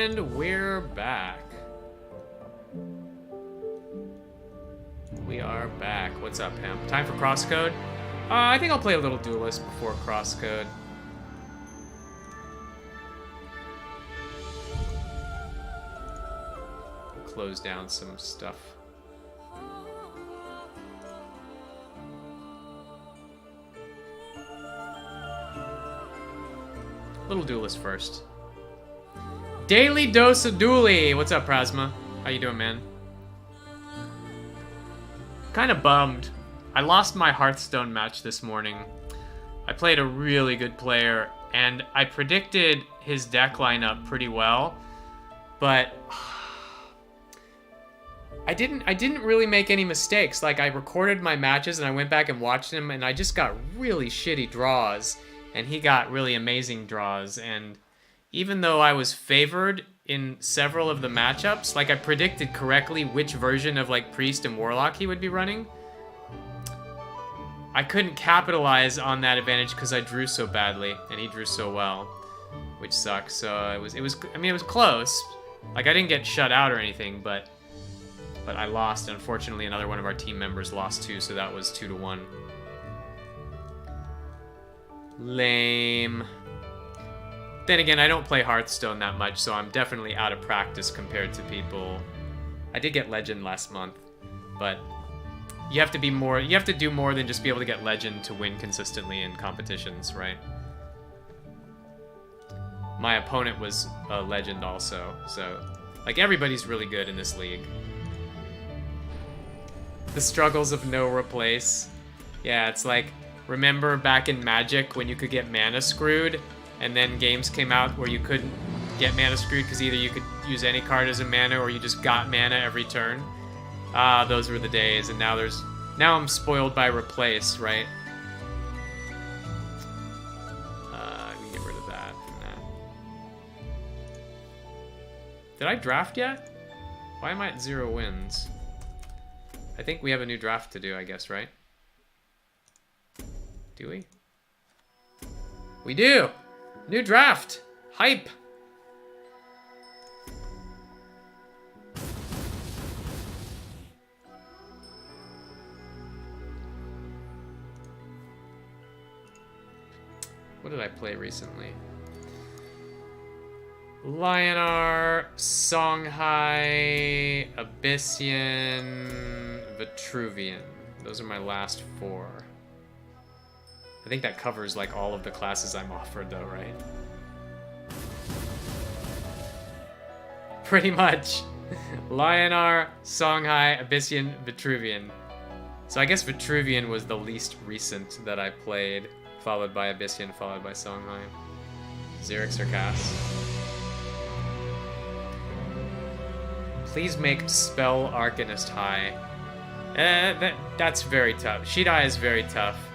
And we're back. We are back. What's up, Hemp? Time for crosscode? I think I'll play a little duelist before crosscode. Close down some stuff. Little duelist first. Daily dose of duelie. What's up, Prasma? How you doing, man? Kind of bummed. I lost my Hearthstone match this morning. I played a really good player, and I predicted his deck lineup pretty well, but I didn't really make any mistakes. Like, I recorded my matches and I went back and watched them, and I just got really shitty draws, and he got really amazing draws. And even though I was favored in several of the matchups, like I predicted correctly which version of like Priest and Warlock he would be running, I couldn't capitalize on that advantage because I drew so badly and he drew so well, which sucks. So it was close. Like, I didn't get shut out or anything, but I lost. Unfortunately, another one of our team members lost too, so that was 2-1. Lame. Then again, I don't play Hearthstone that much, so I'm definitely out of practice compared to people. I did get Legend last month, but you have to do more than just be able to get Legend to win consistently in competitions, right? My opponent was a Legend also, so like everybody's really good in this league. The struggles of no replace. Yeah, it's like, remember back in Magic when you could get mana screwed, and then games came out where you couldn't get mana screwed because either you could use any card as a mana or you just got mana every turn. Ah, those were the days, and now I'm spoiled by replace, right? We can get rid of that and that. Did I draft yet? Why am I at 0 wins? I think we have a new draft to do, I guess, right? Do we? We do! New draft! Hype! What did I play recently? Lionar, Songhai, Abyssian, Vitruvian. Those are my last 4. I think that covers like all of the classes I'm offered though, right? Pretty much. Lionar, Songhai, Abyssian, Vitruvian. So I guess Vitruvian was the least recent that I played, followed by Abyssian, followed by Songhai. Xerix or Cass. Please make Spell Arcanist high. That's very tough. Shidai is very tough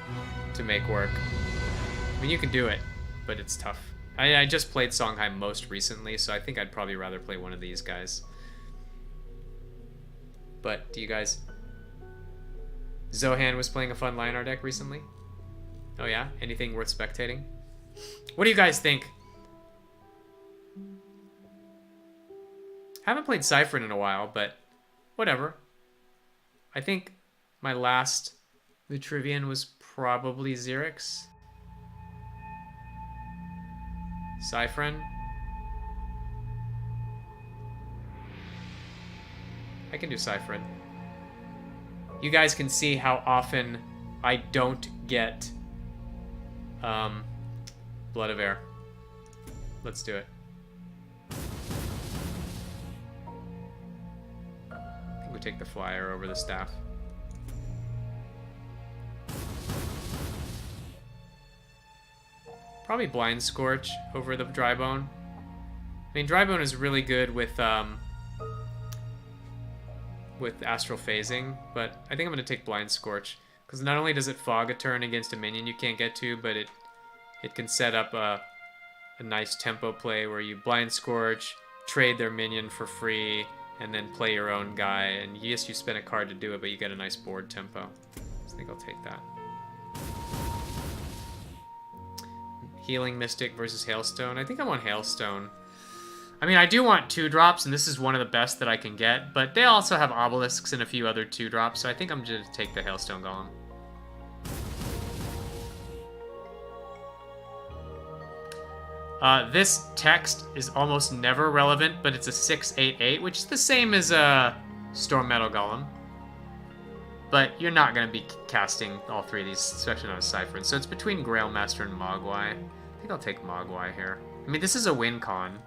to make work. I mean, you can do it, but it's tough. I just played Songhai most recently, so I think I'd probably rather play one of these guys. But do you guys... Zohan was playing a fun Lionar deck recently? Oh yeah? Anything worth spectating? What do you guys think? Haven't played Siphon in a while, but whatever. I think my last Vitruvian was probably Xerix. Siphon. I can do Siphon. You guys can see how often I don't get Blood of Air. Let's do it. I think we take the flyer over the staff. Probably Blind Scorch over the Drybone. I mean, Drybone is really good with Astral Phasing, but I think I'm going to take Blind Scorch, because not only does it fog a turn against a minion you can't get to, but it can set up a nice tempo play where you Blind Scorch, trade their minion for free, and then play your own guy. And yes, you spend a card to do it, but you get a nice board tempo. So I think I'll take that. Healing Mystic versus Hailstone. I think I want Hailstone. I mean, I do want 2-drops, and this is one of the best that I can get, but they also have obelisks and a few other 2-drops, so I think I'm just going to take the Hailstone Golem. This text is almost never relevant, but it's a 6/8/8, which is the same as a Storm Metal Golem. But you're not going to be casting all three of these, especially not a Cypher. So it's between Grailmaster and Mogwai. I think I'll take Mogwai here. I mean, this is a win con.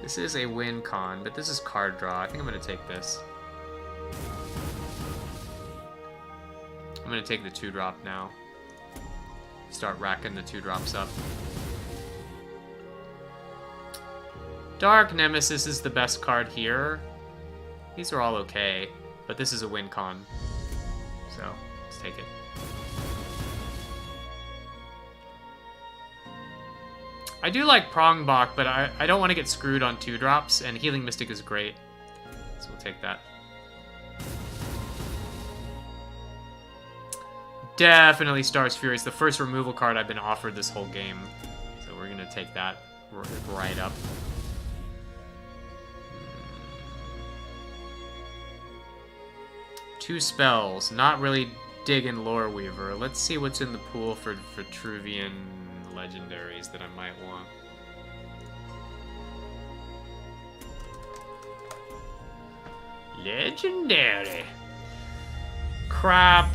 This is a win con, but this is card draw. I think I'm going to take this. I'm going to take the 2-drop now. Start racking the 2-drops up. Dark Nemesis is the best card here. These are all okay, but this is a win con. So, let's take it. I do like Prongbok, but I don't want to get screwed on 2-drops, and Healing Mystic is great. So we'll take that. Definitely Star's Fury. It's the first removal card I've been offered this whole game. So we're going to take that right up. Two spells. Not really digging Lore Weaver. Let's see what's in the pool for Vitruvian legendaries that I might want. Legendary. Crap.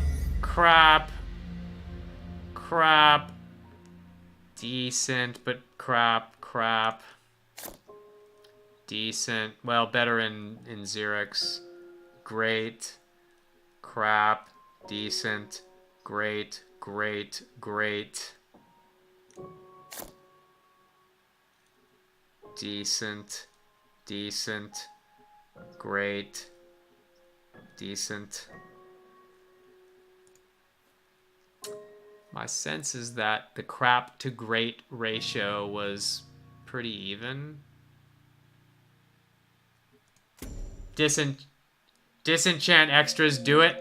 Decent, but crap. Decent. Well, better in Xerix. Great. Crap. Decent. Great. Decent. Great. Decent. My sense is that the crap to great ratio was pretty even. Disenchant extras, do it.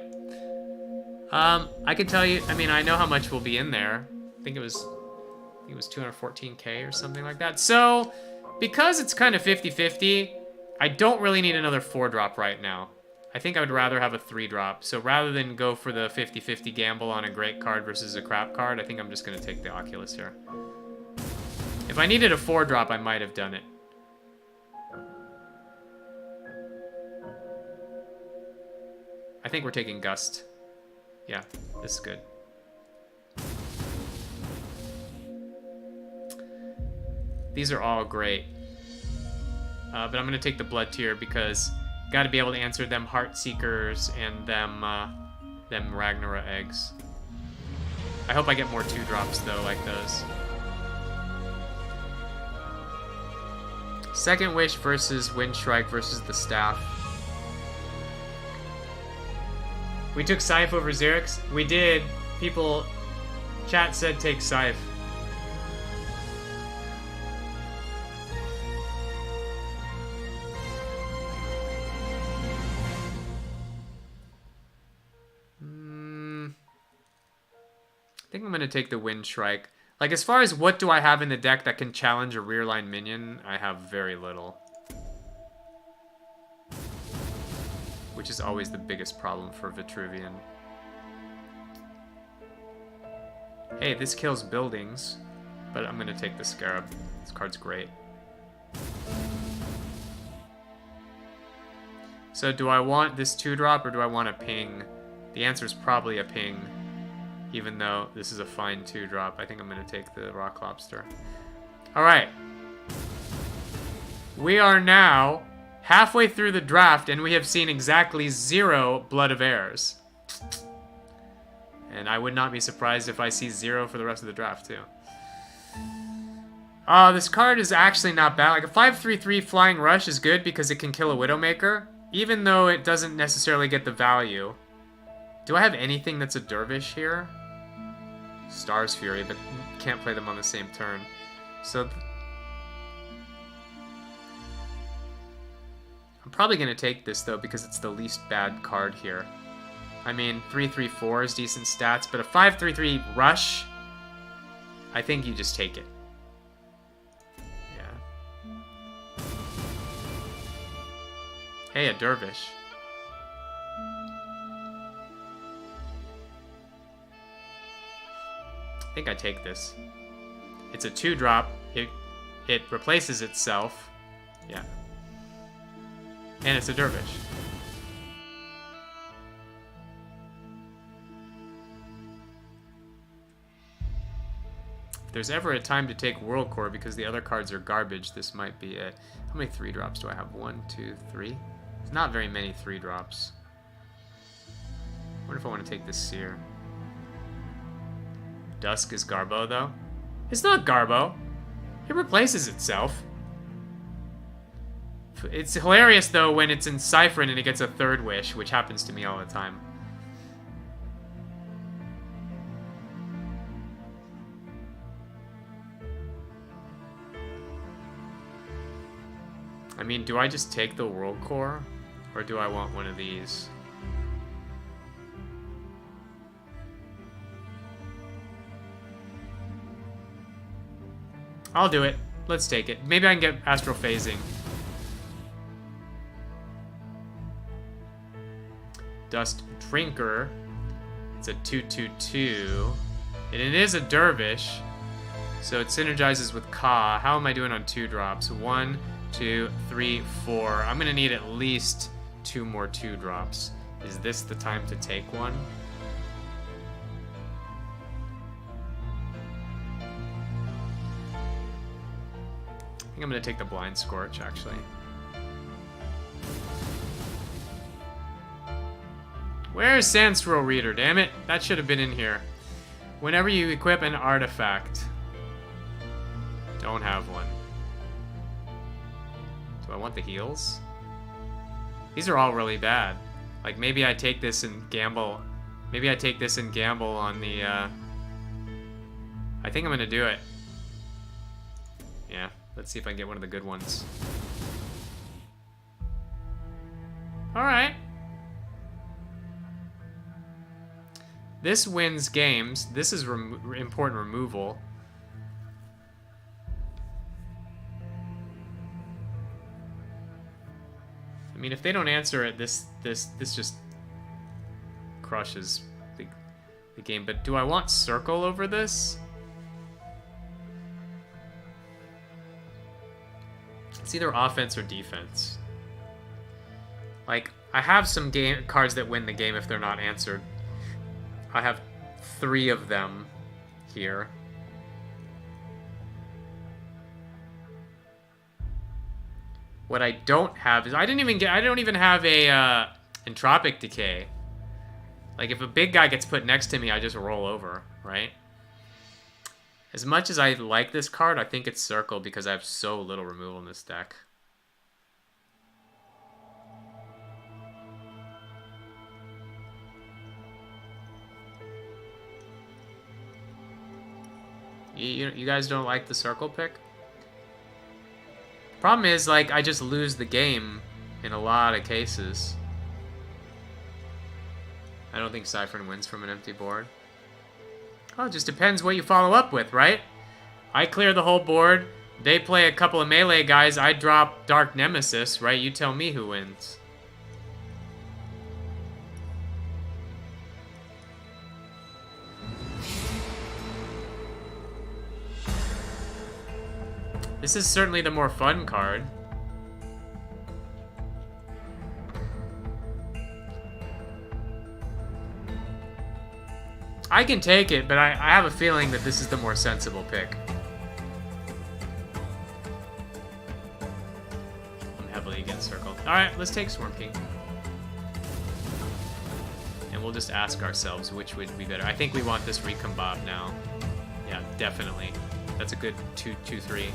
I can tell you, I mean, I know how much will be in there. I think it was 214k or something like that. So, because it's kind of 50-50, I don't really need another 4-drop right now. I think I would rather have a 3-drop. So rather than go for the 50-50 gamble on a great card versus a crap card, I think I'm just going to take the Oculus here. If I needed a 4-drop, I might have done it. I think we're taking Gust. Yeah, this is good. These are all great. But I'm going to take the Blood Tier because got to be able to answer them Heartseekers and them Ragnarok eggs. I hope I get more 2-drops though, like those. Second Wish versus Windstrike versus the Staff. We took Scythe over Xerix. We did. People, chat said take Scythe. I think I'm going to take the Windstrike. Like, as far as what do I have in the deck that can challenge a rear line minion, I have very little. Which is always the biggest problem for Vitruvian. Hey, this kills buildings, but I'm going to take the Scarab. This card's great. So do I want this 2-drop or do I want a ping? The answer is probably a ping. Even though this is a fine 2-drop, I think I'm going to take the Rock Lobster. Alright. We are now halfway through the draft, and we have seen exactly 0 Blood of Heirs. And I would not be surprised if I see 0 for the rest of the draft, too. This card is actually not bad. Like, a 5/3/3 Flying Rush is good because it can kill a Widowmaker, even though it doesn't necessarily get the value. Do I have anything that's a Dervish here? Star's Fury, but can't play them on the same turn. So I'm probably going to take this, though, because it's the least bad card here. I mean, 3/3/4 is decent stats, but a 5/3/3 Rush, I think you just take it. Hey, a dervish. I think I take this. It's a 2-drop. It replaces itself. Yeah. And it's a dervish. If there's ever a time to take World Core because the other cards are garbage, this might be it. How many 3-drops do I have? 1, 2, 3? It's not very many 3-drops. I wonder if I want to take this Seer. Dusk is Garbo, though. It's not Garbo. It replaces itself. It's hilarious, though, when it's in Siphon and it gets a 3rd wish, which happens to me all the time. I mean, do I just take the World Core? Or do I want one of these? I'll do it. Let's take it. Maybe I can get Astral Phasing. Dust Drinker. It's a 2/2/2. And it is a Dervish. So it synergizes with Ka. How am I doing on 2-drops? 1, 2, 3, 4. I'm going to need at least 2 more 2-drops. Is this the time to take one? I think I'm going to take the Blind Scorch, actually. Where's Sand Swirl Reader? Damn it. That should have been in here. Whenever you equip an artifact. Don't have one. Do I want the heals? These are all really bad. Like, maybe I take this and gamble. Maybe I take this and gamble on the, I think I'm going to do it. Yeah. Let's see if I can get one of the good ones. Alright. This wins games. This is important removal. I mean, if they don't answer it, this just crushes the game. But do I want Circle over this? It's either offense or defense. Like, I have some cards that win the game if they're not answered. I have 3 of them here. What I don't have is I don't even have a Entropic Decay. Like, if a big guy gets put next to me, I just roll over, right? As much as I like this card, I think it's Circle because I have so little removal in this deck. You guys don't like the Circle pick? Problem is, like, I just lose the game in a lot of cases. I don't think Siphon wins from an empty board. Oh, it just depends what you follow up with, right? I clear the whole board. They play a couple of melee guys. I drop Dark Nemesis, right? You tell me who wins. This is certainly the more fun card. I can take it, but I have a feeling that this is the more sensible pick. I'm heavily against Circle. Alright, let's take Swarm King. And we'll just ask ourselves which would be better. I think we want this Recombobb now. Yeah, definitely. That's a good 2-2-3.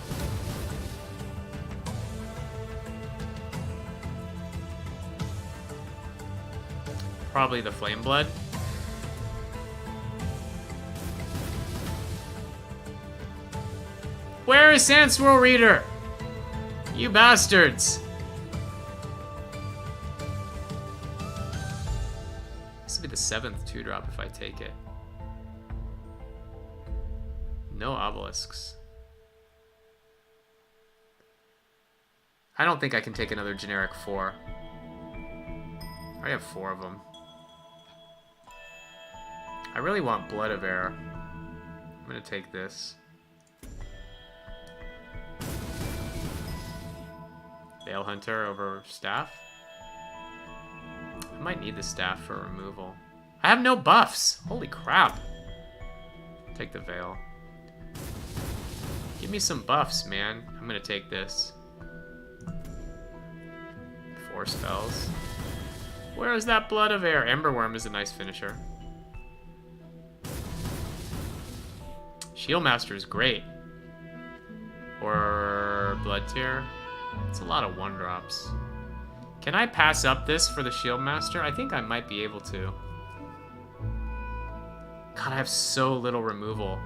Probably the Flame Blood. Where is Sand Swirl Reader? You bastards! This will be the 7th 2-drop if I take it. No obelisks. I don't think I can take another generic 4. I have 4 of them. I really want Blood of Air. I'm gonna take this. Veil Hunter over Staff. I might need the Staff for removal. I have no buffs! Holy crap. Take the Veil. Give me some buffs, man. I'm gonna take this. 4 spells. Where is that Blood of Air? Emberworm is a nice finisher. Shieldmaster is great. Or Blood Tear. It's a lot of 1-drops. Can I pass up this for the Shieldmaster? I think I might be able to. God, I have so little removal.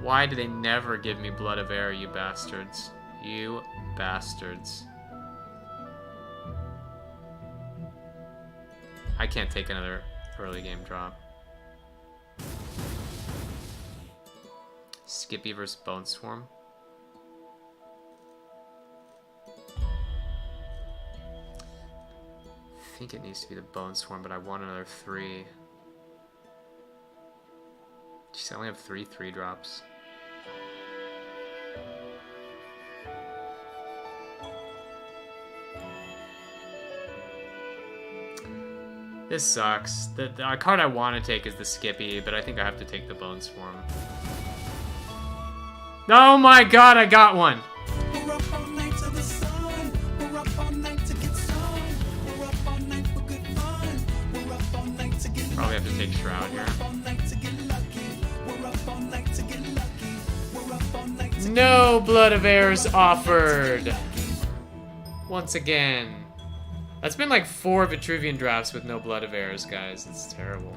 Why do they never give me Blood of Air, you bastards? You bastards. I can't take another early game drop. Skippy versus Bone Swarm. I think it needs to be the Bone Swarm, but I want another 3. Jeez, I only have 3 3-drops. This sucks. The card I want to take is the Skippy, but I think I have to take the Bone Swarm. Oh my god, I got one! Probably have to take Shroud here. No Blood of Airs offered! Once again. That's been like 4 Vitruvian drafts with no Blood of Airs, guys. It's terrible.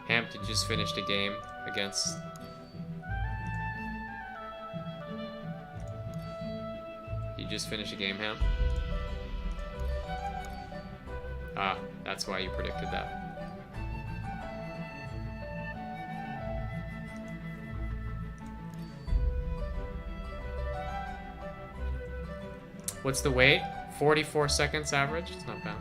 Hampton just finished a game against... You just finished a game, Hamp? Ah, that's why you predicted that. What's the wait? 44 seconds average? It's not bad.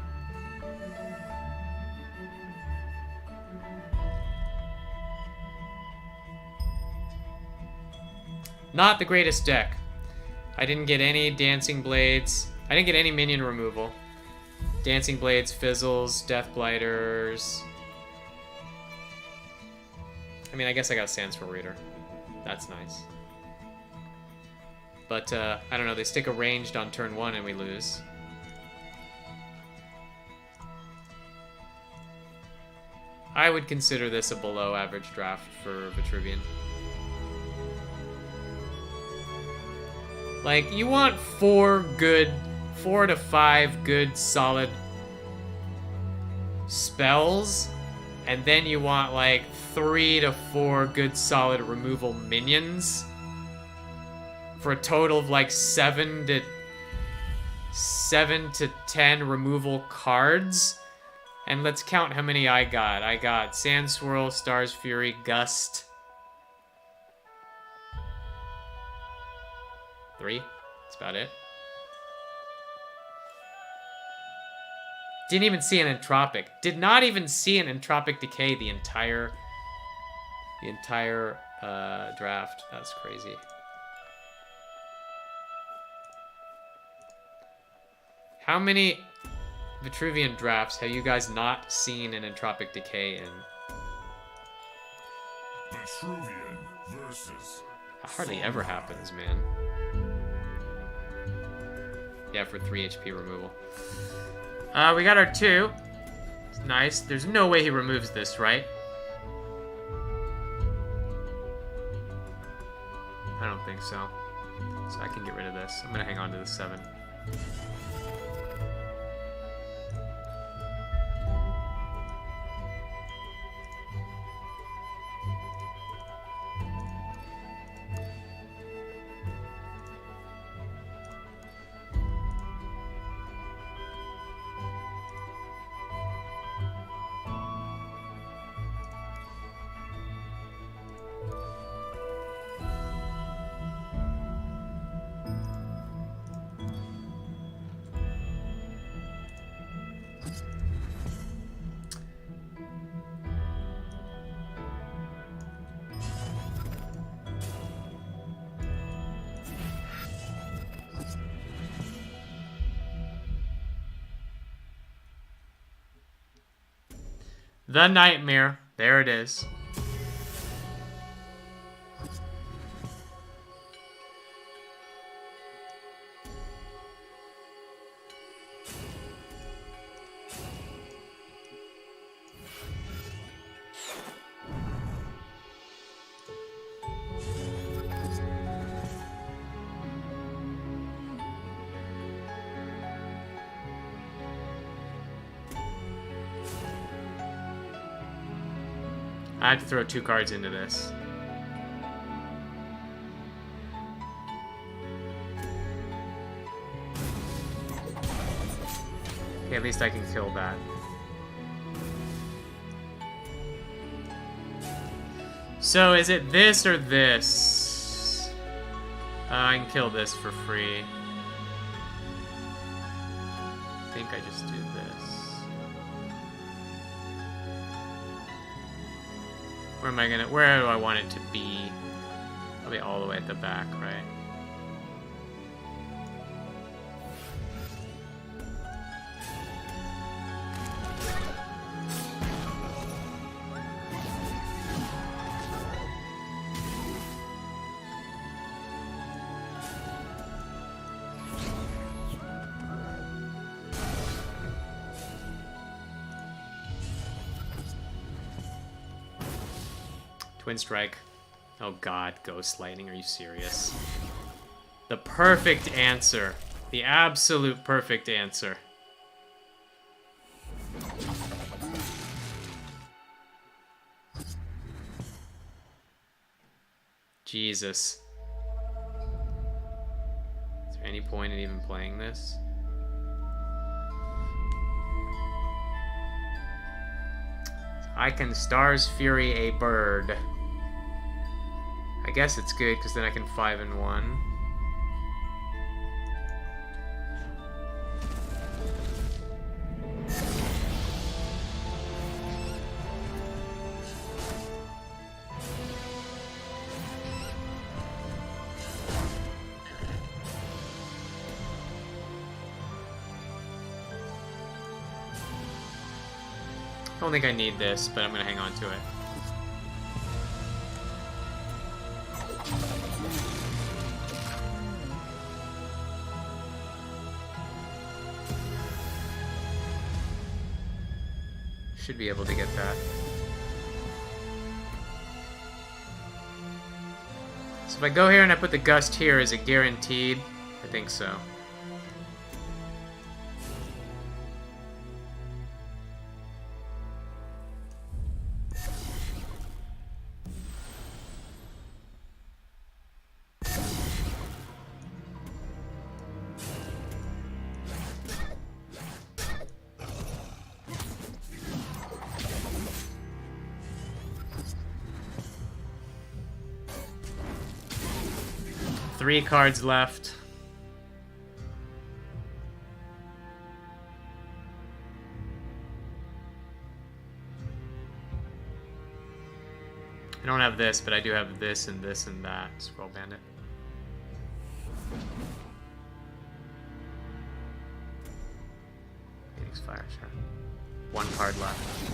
Not the greatest deck. I didn't get any Dancing Blades. I didn't get any minion removal. Dancing Blades, Fizzles, Death Blighters. I mean, I guess I got a Sandstorm Reader. That's nice. But, I don't know, they stick a ranged on turn 1 and we lose. I would consider this a below average draft for Vitruvian. Like, you want 4 to 5 good, solid spells, and then you want, like, 3 to 4 good, solid removal minions for a total of, like, 7 to 10 removal cards. And let's count how many I got. I got Sand Swirl, Star's Fury, Gust. 3. That's about it. Didn't even see an Entropic. Did not even see an Entropic Decay the entire draft. That's crazy. How many Vitruvian drafts have you guys not seen an Entropic Decay in? Vitruvian versus... That hardly ever happens, man. Yeah, for 3 HP removal. We got our 2. It's nice. There's no way he removes this, right? I don't think so. So I can get rid of this. I'm gonna hang on to the 7. The nightmare. There it is. I had to throw 2 cards into this. Okay, at least I can kill that. So, is it this or this? I can kill this for free. I think I just do this. Where do I want it to be? Probably all the way at the back, right? Twin Strike. Oh god, Ghost Lightning, are you serious? The perfect answer. The absolute perfect answer. Jesus. Is there any point in even playing this? I can Star's Fury a bird. I guess it's good because then I can 5 and 1. I don't think I need this, but I'm gonna hang on to it. Should be able to get that. So if I go here and I put the Gust here, is it guaranteed? I think so. Three cards left. I don't have this, but I do have this and this and that. Scroll Bandit. Phoenix Fire, sure. 1 card left.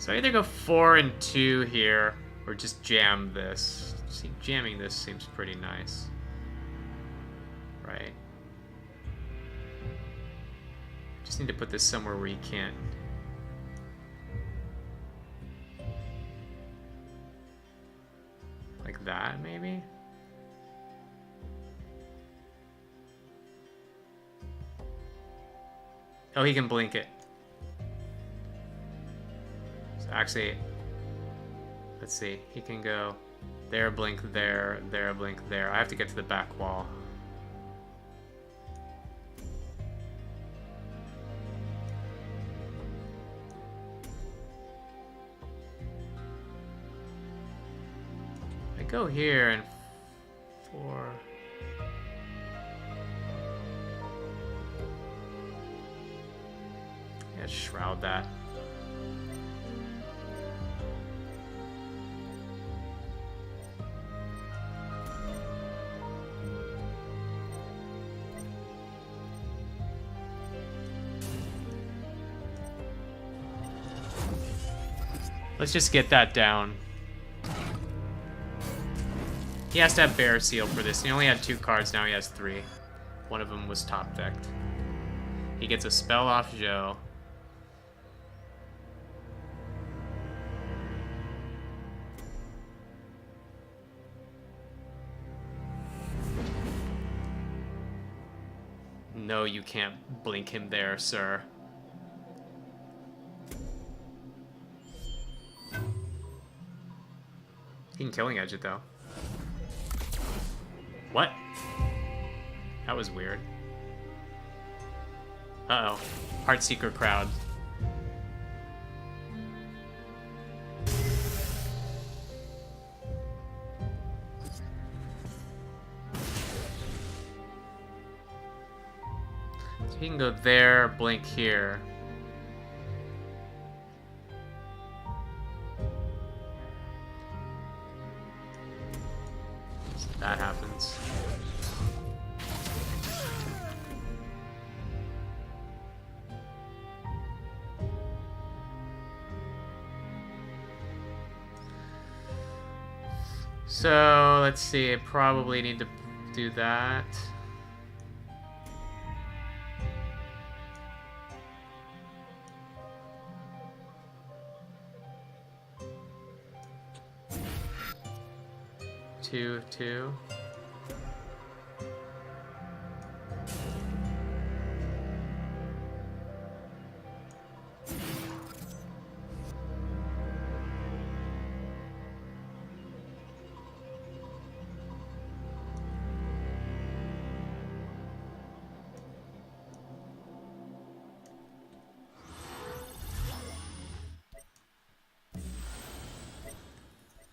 So I either go 4 and 2 here, or just jam this. See, jamming this seems pretty nice. Right. Just need to put this somewhere where you can't. Like that, maybe? Oh, he can blink it. Actually, let's see. He can go there, blink there, there, blink there. I have to get to the back wall. I go here and 4. Yeah, shroud that. Let's just get that down. He has to have Bear Seal for this. He only had 2 cards, now he has 3. One of them was top decked. He gets a spell off Joe. No, you can't blink him there, sir. He can Killing Edge it, though. What? That was weird. Uh-oh. Heartseeker crowd. So he can go there, blink here. So that happens. So, let's see, I probably need to do that. Two.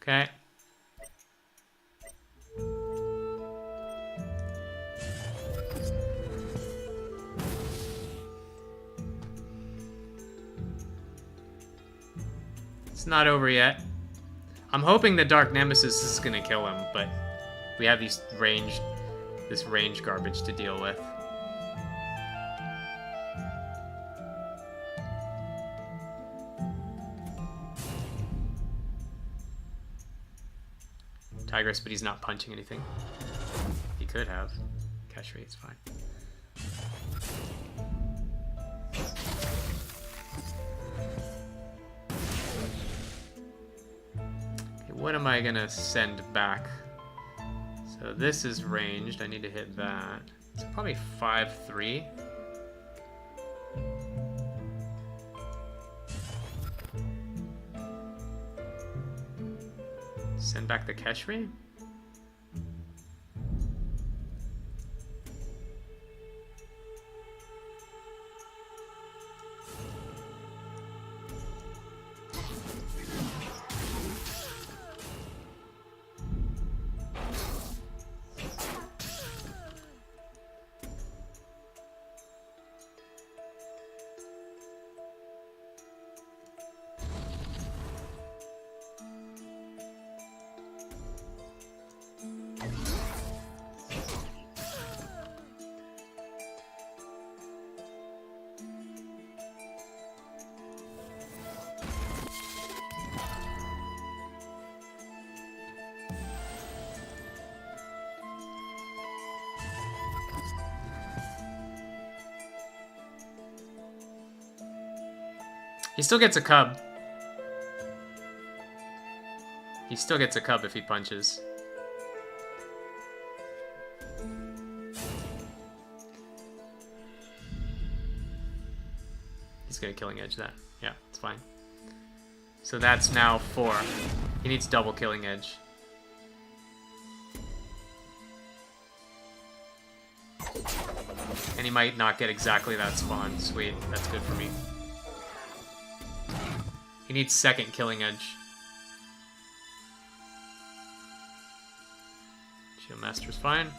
Okay. It's not over yet. I'm hoping the Dark Nemesis is gonna kill him, but we have this range garbage to deal with. Tigress, but he's not punching anything. He could have. Catch rate's fine. Okay, what am I gonna send back? So this is ranged. I need to hit that. It's probably 5-3. Send back the Keshri? He still gets a cub. He still gets a cub if he punches. He's gonna Killing Edge that. Yeah, it's fine. So that's now 4. He needs double Killing Edge. And he might not get exactly that spawn. Sweet, that's good for me. He needs second Killing Edge. Shield Master's fine.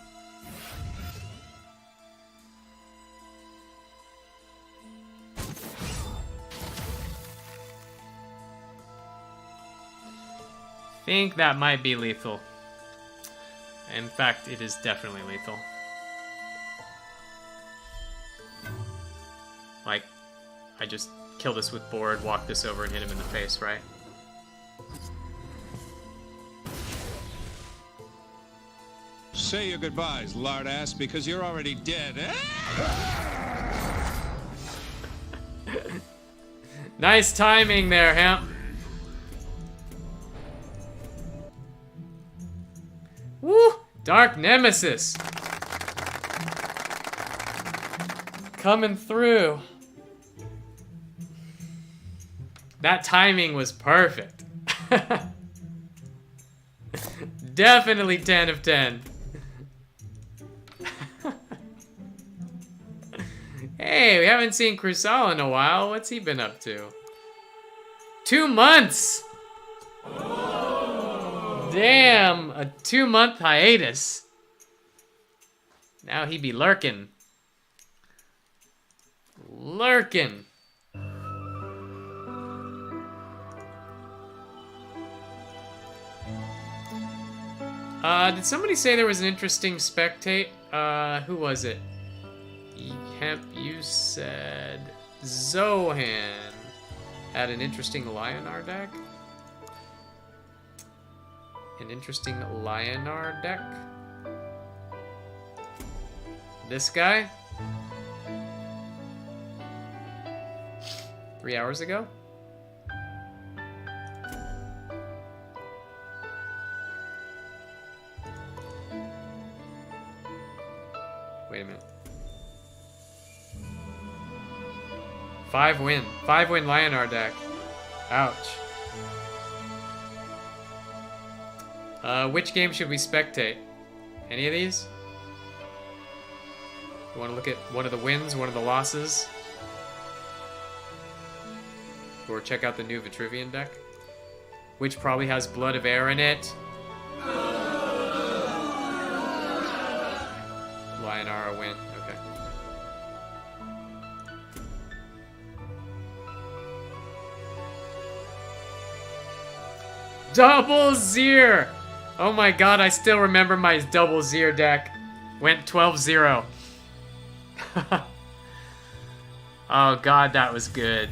I think that might be lethal. In fact, it is definitely lethal. Like, I just kill this with board, walk this over, and hit him in the face, right? Say your goodbyes, lard ass, because you're already dead. Nice timing there, Hemp. Woo! Dark Nemesis. Coming through. That timing was perfect. Definitely 10 of 10. Hey, we haven't seen Crusal in a while. What's he been up to? 2 months! Damn, a 2-month hiatus. Now he be lurking. Lurking. Did somebody say there was an interesting spectate? Who was it? Hemp, you said Zohan had an interesting Lionar deck? An interesting Lionar deck? This guy? 3 hours ago? Wait a minute. 5 win. 5 win Lionar deck. Ouch. Which game should we spectate? Any of these? You want to look at one of the wins, one of the losses? Or check out the new Vitruvian deck? Which probably has Blood of Air in it. Lionar a win. Okay. Double Zir! Oh my god, I still remember my Double Zir deck. Went 12-0. Oh god, that was good.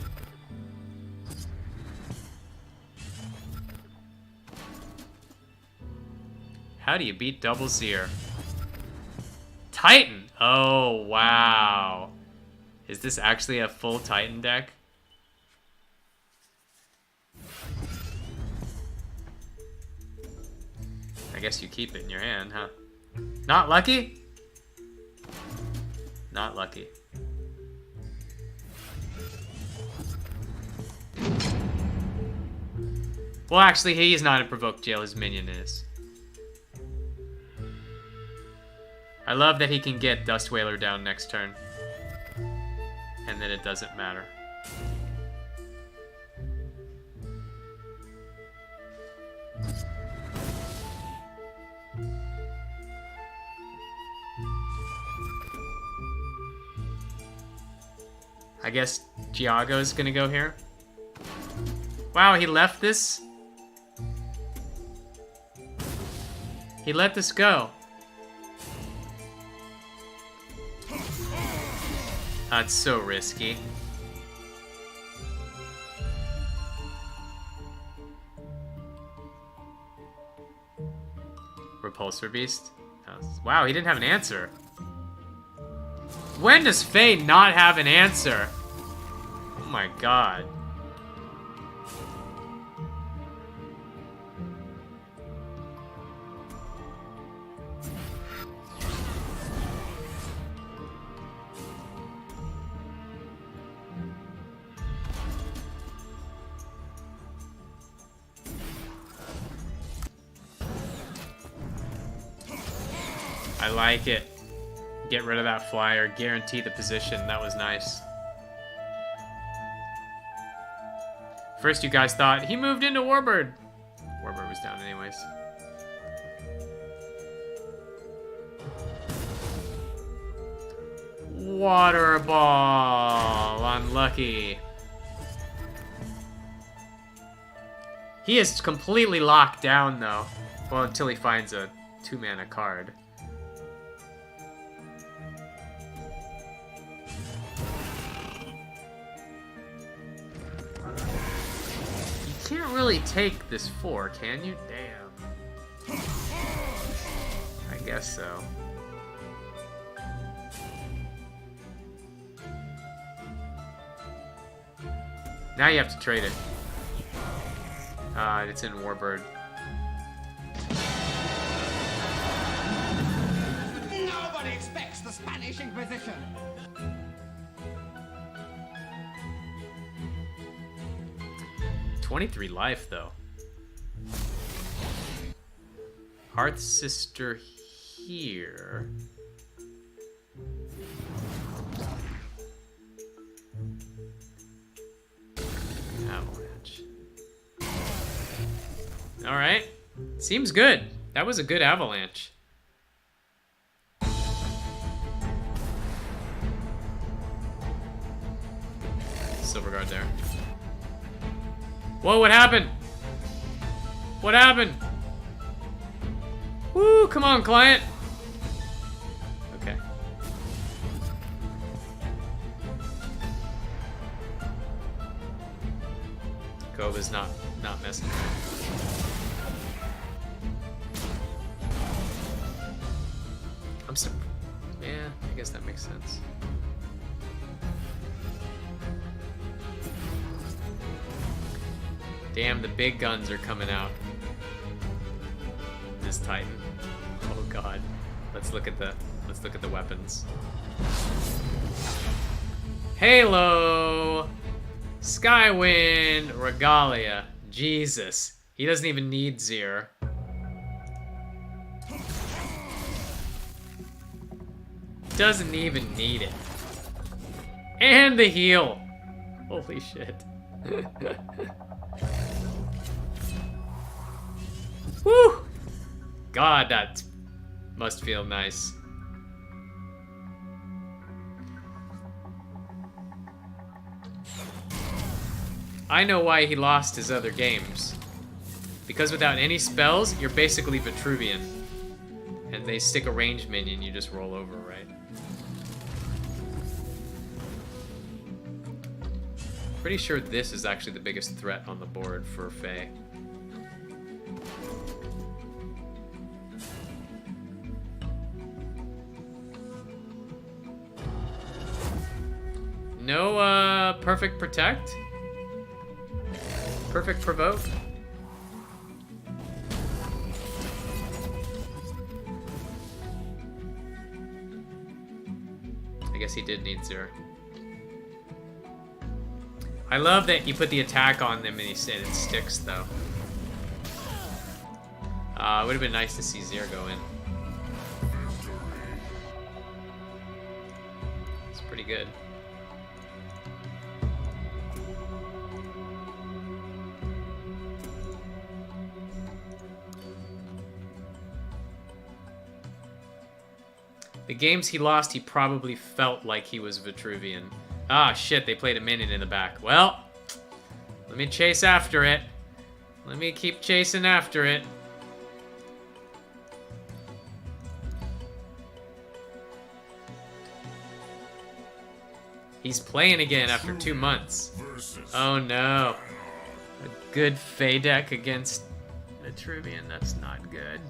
How do you beat Double Zir? Titan! Oh, wow. Is this actually a full Titan deck? I guess you keep it in your hand, huh? Not lucky? Not lucky. Well, actually, he's not in Provoked Jail, his minion is. I love that he can get Dust Whaler down next turn. And then it doesn't matter. I guess Giago's gonna go here. Wow, he left this? He let this go. That's so risky. Repulsor Beast? Wow, he didn't have an answer. When does Faye not have an answer? Oh my god. I like it. Get rid of that flyer, guarantee the position. That was nice. First you guys thought he moved into Warbird. Warbird was down anyways. Water ball. Unlucky. He is completely locked down though. Well, until he finds a 2-mana card. You can't really take this 4, can you? Damn. I guess guess so. Now you have to trade it. It's in Warbird. Nobody expects the Spanish Inquisition. $23 life, though. Hearth Sister here. Avalanche. Alright. Seems good. That was a good avalanche. Silver Guard there. Whoa, what happened? What happened? Woo, come on, client. Okay. Kova's not messing around. Yeah, I guess that makes sense. Damn, the big guns are coming out. This Titan. Oh god. Let's look at the weapons. Halo! Skywind! Regalia. Jesus. He doesn't even need Zir. Doesn't even need it. And the heal. Holy shit. Woo! God, that must feel nice. I know why he lost his other games. Because without any spells, you're basically Vitruvian. And they stick a ranged minion, you just roll over, right? Pretty sure this is actually the biggest threat on the board for Faye. No, perfect protect? Perfect provoke? I guess he did need Zero. I love that you put the attack on them and he said it sticks, though. It would have been nice to see Zero go in. It's pretty good. The games he lost, he probably felt like he was Vitruvian. Ah, shit, they played a minion in the back. Well, let me chase after it. Let me keep chasing after it. He's playing again after 2 months. Oh no. A good Fey deck against Vitruvian, that's not good.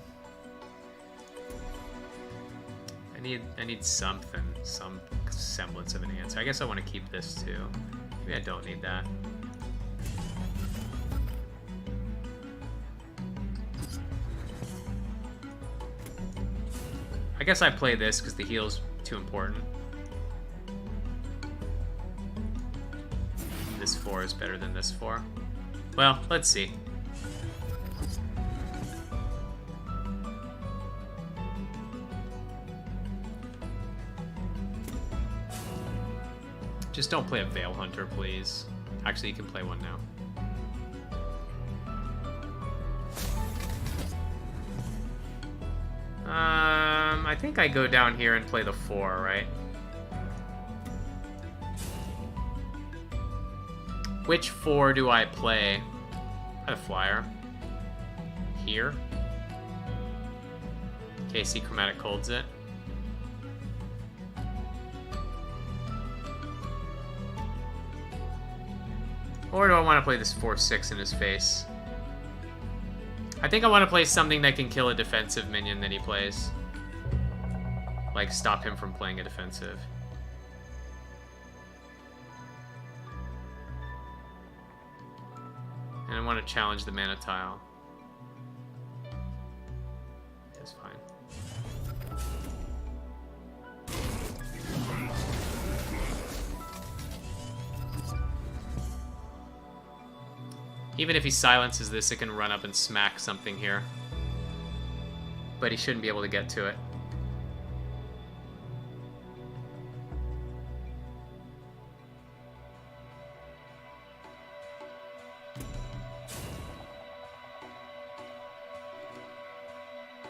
I need something, some semblance of an answer. I guess I want to keep this too. Maybe I don't need that. I guess I play this because the heal's too important. This 4 is better than this 4. Well, let's see. Just don't play a Veil Hunter, please. Actually, you can play one now. I think I go down here and play the 4, right? Which 4 do I play? A flyer. Here. KC Chromatic Colds it. Or do I want to play this 4/6 in his face? I think I want to play something that can kill a defensive minion that he plays. like, stop him from playing a defensive. And I want to challenge the mana tile. That's fine. Even if he silences this, it can run up and smack something here. But he shouldn't be able to get to it.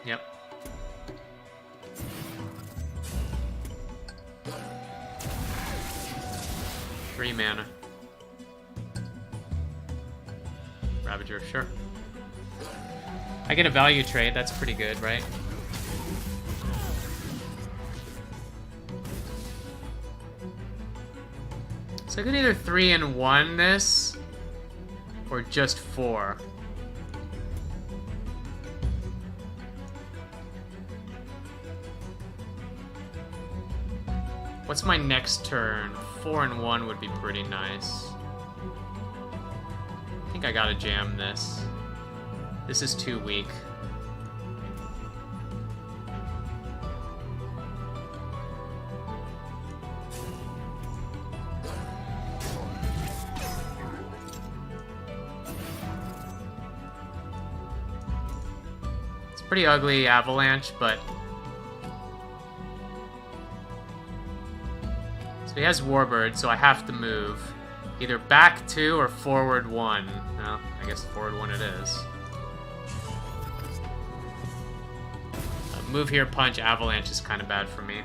Yep. Three mana. Ravager, sure. I get a value trade, that's pretty good, right? So I could either 3 and 1 this, or just 4. What's my next turn? 4 and 1 would be pretty nice. I think I gotta jam this. This is too weak. It's pretty ugly avalanche, but... So he has Warbird, so I have to move. Either back 2 or forward 1. Well, I guess forward 1 it is. Move here, punch, avalanche is kind of bad for me.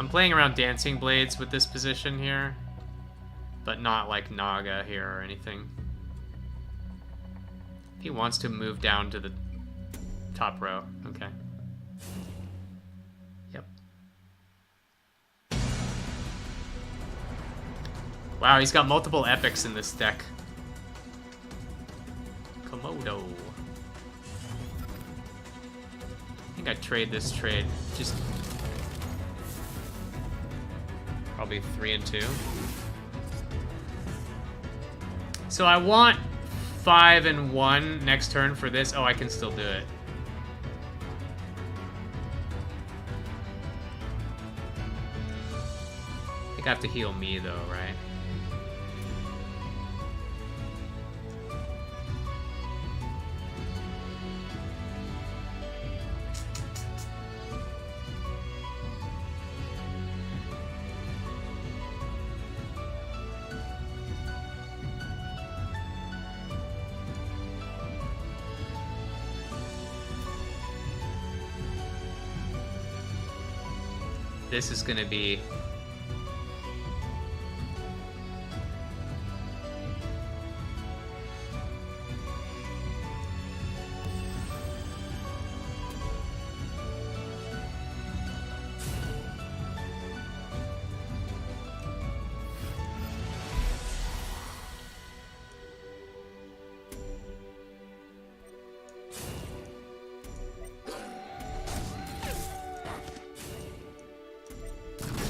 I'm playing around Dancing Blades with this position here, but not like Naga here or anything. He wants to move down to the top row. Okay. Yep. Wow, he's got multiple epics in this deck. Komodo. I think I trade this trade. Just probably 3 and 2. So I want 5 and 1 next turn for this. Oh, I can still do it. I think I have to heal me though, right? This is gonna be...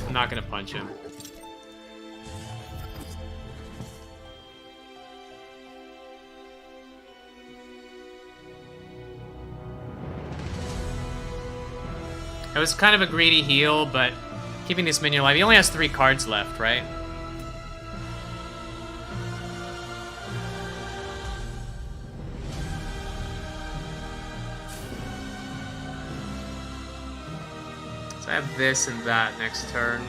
I'm not gonna punch him. It was kind of a greedy heal, but keeping this minion alive. He only has 3 cards left, right? I have this and that next turn,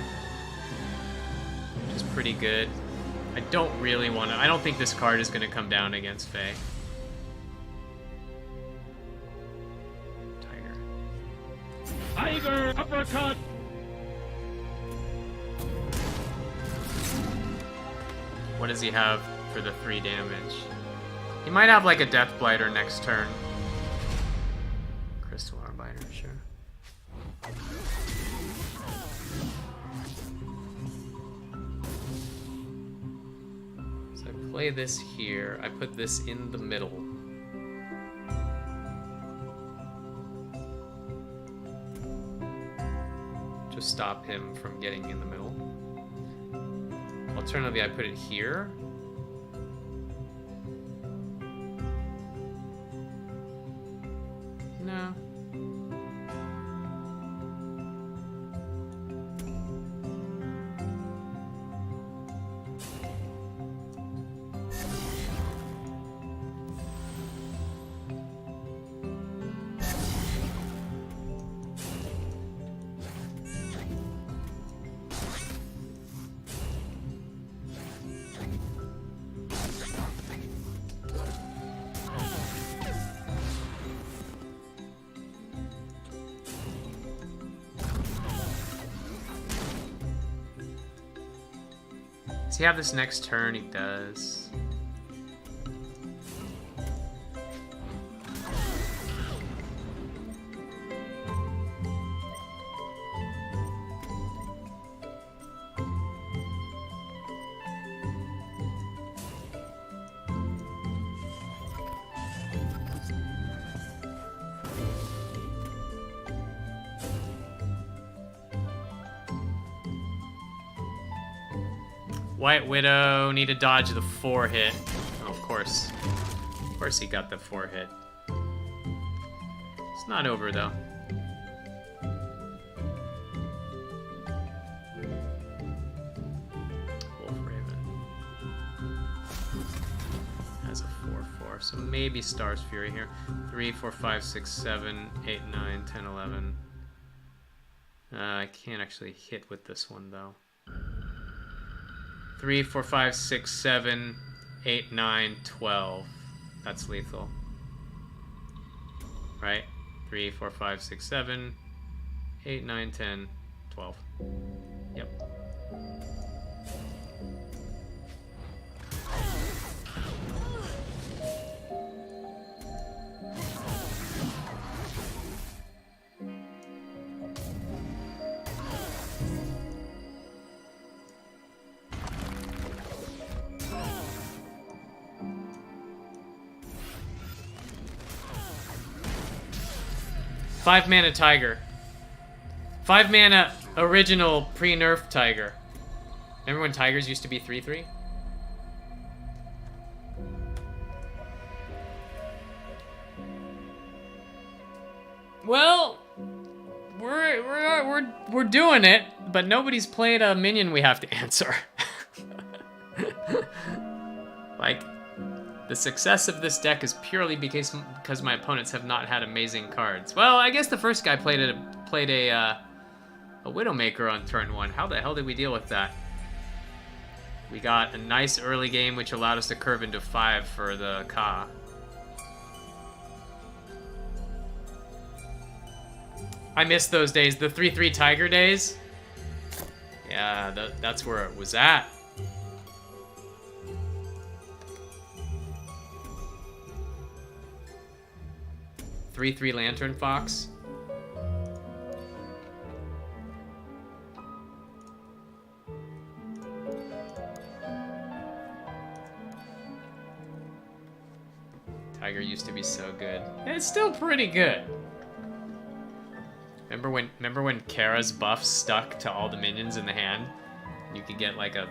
which is pretty good. I don't really want to... I don't think this card is going to come down against Faye. Tiger uppercut. What does he have for the 3 damage? He might have like a Death Blighter next turn. Crystal Arbiter, sure. Play this here. I put this in the middle. to stop him from getting in the middle. Alternatively, I put it here. No. Does he have this next turn? He does. White Widow, need to dodge the 4-hit. Oh, of course. Of course he got the 4-hit. It's not over, though. Wolf Raven. Has a 4-4, so maybe Star's Fury here. 3, 4, 5, 6, 7, 8, 9, 10, 11. I can't actually hit with this one, though. 3, 4, 5, 6, 7, 8, 9, 12. That's lethal. Right? 3, 4, 5, 6, 7, 8, 9, 10, 12. Yep. Five mana Tiger. 5 mana original pre-nerf Tiger. Remember when Tigers used to be 3/3? Well, we're doing it, but nobody's played a minion we have to answer. Like, the success of this deck is purely because my opponents have not had amazing cards. Well, I guess the first guy played a Widowmaker on turn 1. How the hell did we deal with that? We got a nice early game, which allowed us to curve into 5 for the Ka. I miss those days, the 3/3 Tiger days. Yeah, that's where it was at. Three Lantern Fox. Tiger used to be so good. It's still pretty good. Remember when Kara's buff stuck to all the minions in the hand? You could get like a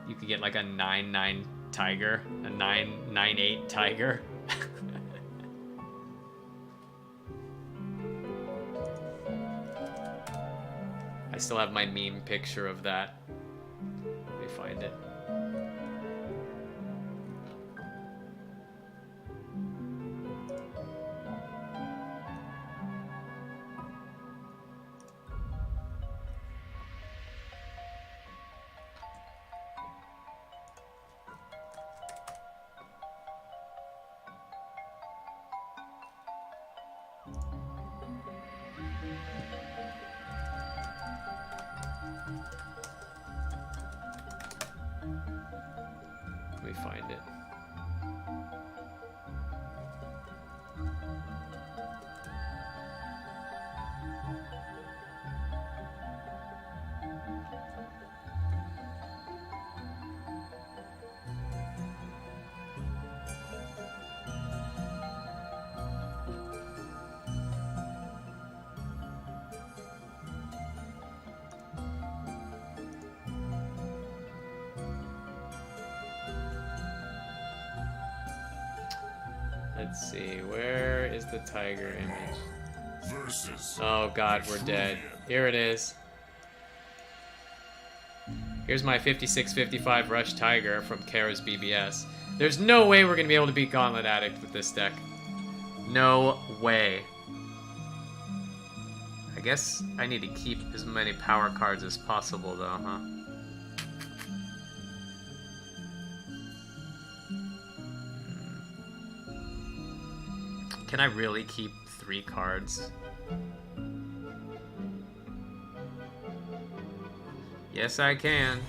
9/9 Tiger, a 9/8 Tiger. I still have my meme picture of that. Let me find it. Let me find it. Let's see, where is the tiger image? Versus. Oh god, we're dead. Here it is. Here's my 56-55 Rush Tiger from Kara's BBS. There's no way we're gonna be able to beat Gauntlet Addict with this deck. No way. I guess I need to keep as many power cards as possible though, huh? Can I really keep 3 cards? Yes, I can.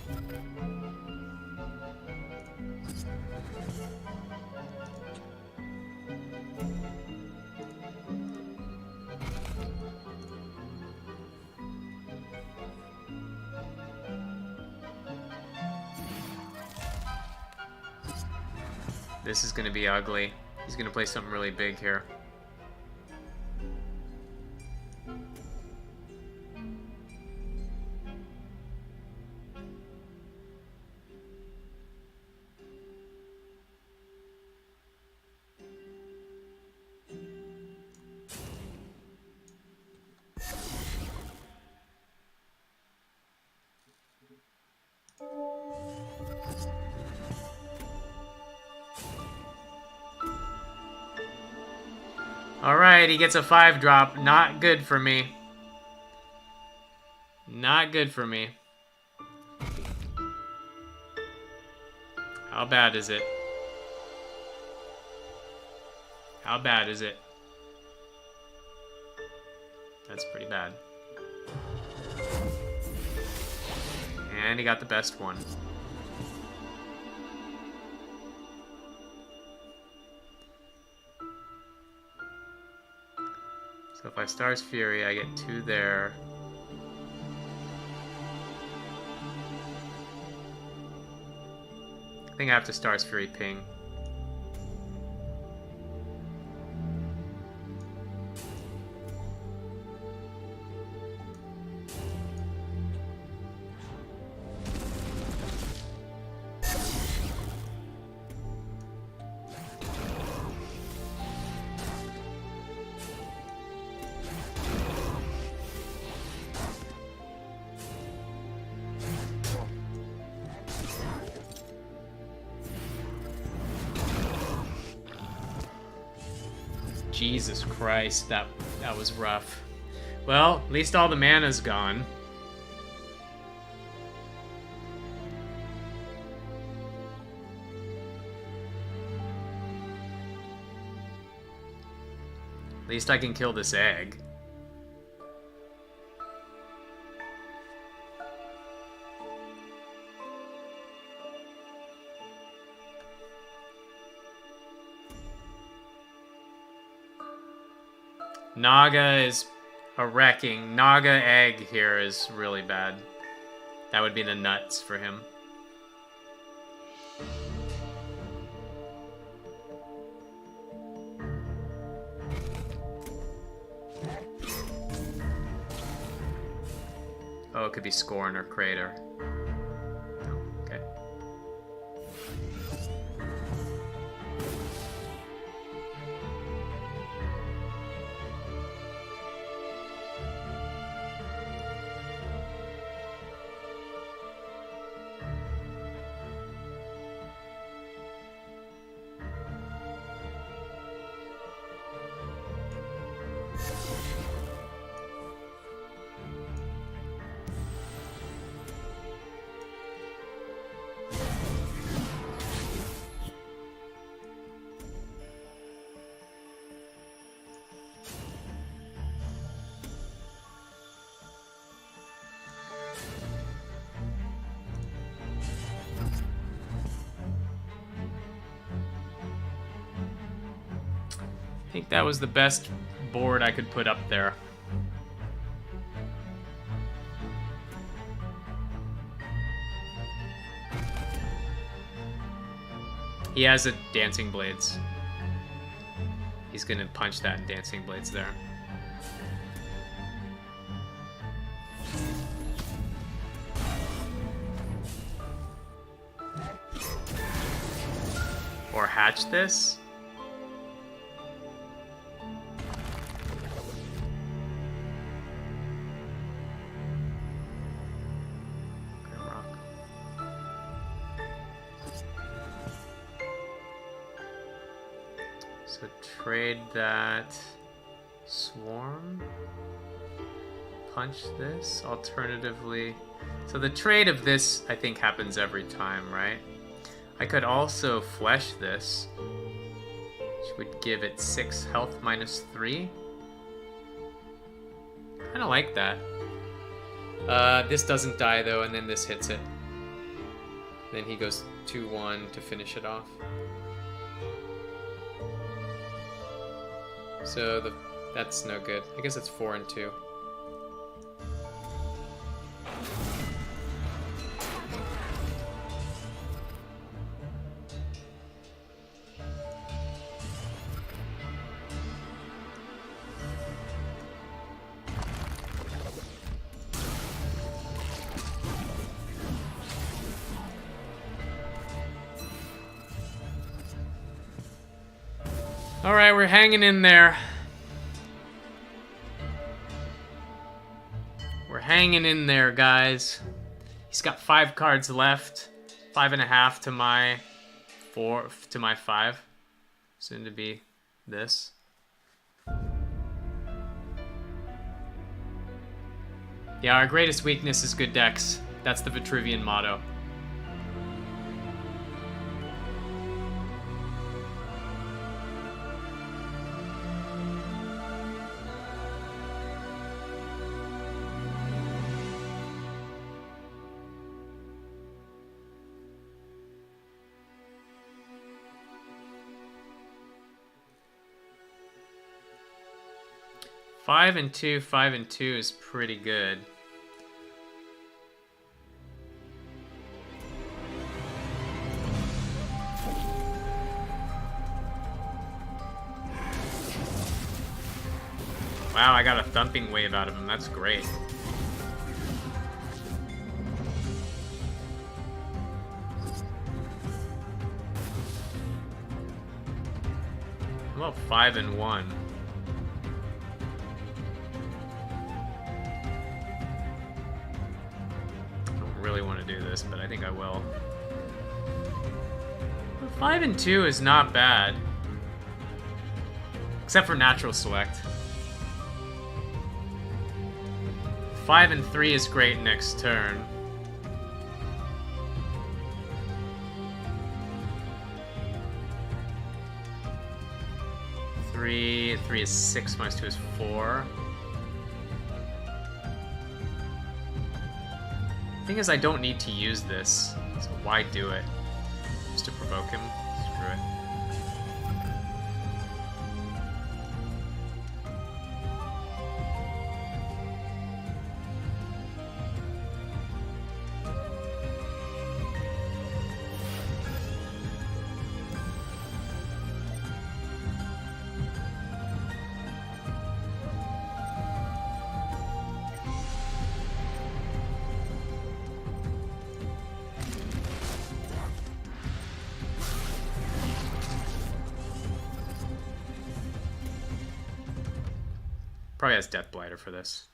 This is gonna be ugly. He's gonna play something really big here. Alright, he gets a 5-drop. Not good for me. Not good for me. How bad is it? How bad is it? That's pretty bad. And he got the best one. So if I Star's Fury, I get 2 there. I think I have to Star's Fury ping. Jesus Christ, that was rough. Well, at least all the mana's gone. At least I can kill this egg. Naga is a wrecking. Naga egg here is really bad. That would be the nuts for him. Oh, it could be Scorn or Crater. No, okay. I think that was the best board I could put up there. He has a Dancing Blades. He's gonna punch that in Dancing Blades there. Or hatch this? So trade that swarm. Punch this. Alternatively, so the trade of this I think happens every time, right? I could also flesh this, which would give it 6 health minus 3. Kinda like that. This doesn't die though, and then this hits it. Then he goes 2-1 to finish it off. So that's no good. I guess it's 4 and 2. All right, we're hanging in there. We're hanging in there, guys. He's got 5 cards left. 5.5 to my 4 to my 5. Soon to be this. Yeah, our greatest weakness is good decks. That's the Vitruvian motto. Five and two is pretty good. Wow, I got a thumping wave out of him. That's great. How about 5 and 1? Really want to do this, but I think I will. 5 and 2 is not bad, except for natural select. 5 and 3 is great next turn. Three is 6 minus 2 is 4. The thing is, I don't need to use this, so why do it? Just to provoke him? Screw it. Probably has Death Blighter for this.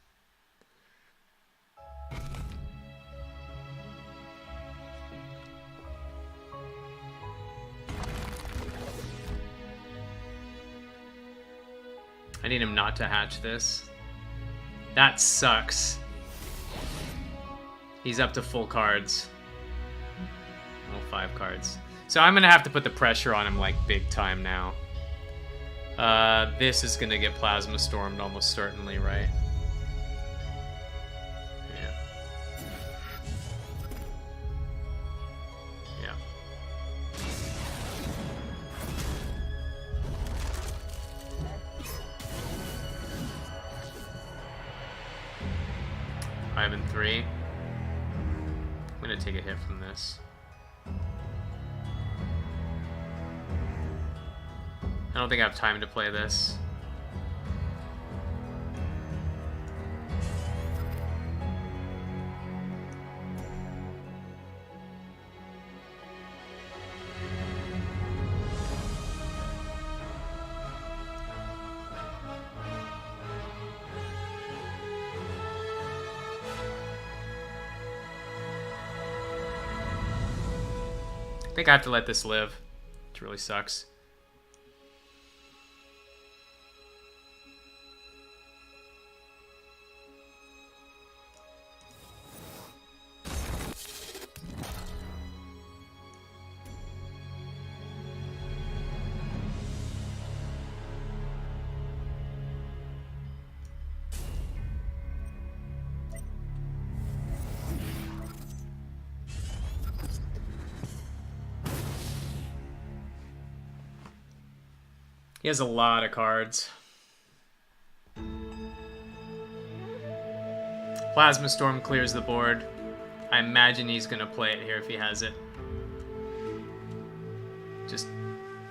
I need him not to hatch this. That sucks. He's up to full cards. All 5 cards. So I'm gonna have to put the pressure on him like big time now. This is gonna get Plasma Stormed almost certainly, right? Yeah. Yeah. Five and 3. I'm gonna take a hit from this. I don't think I have time to play this. I think I have to let this live, which really sucks. He has a lot of cards. Plasma Storm clears the board. I imagine he's gonna play it here if he has it. Just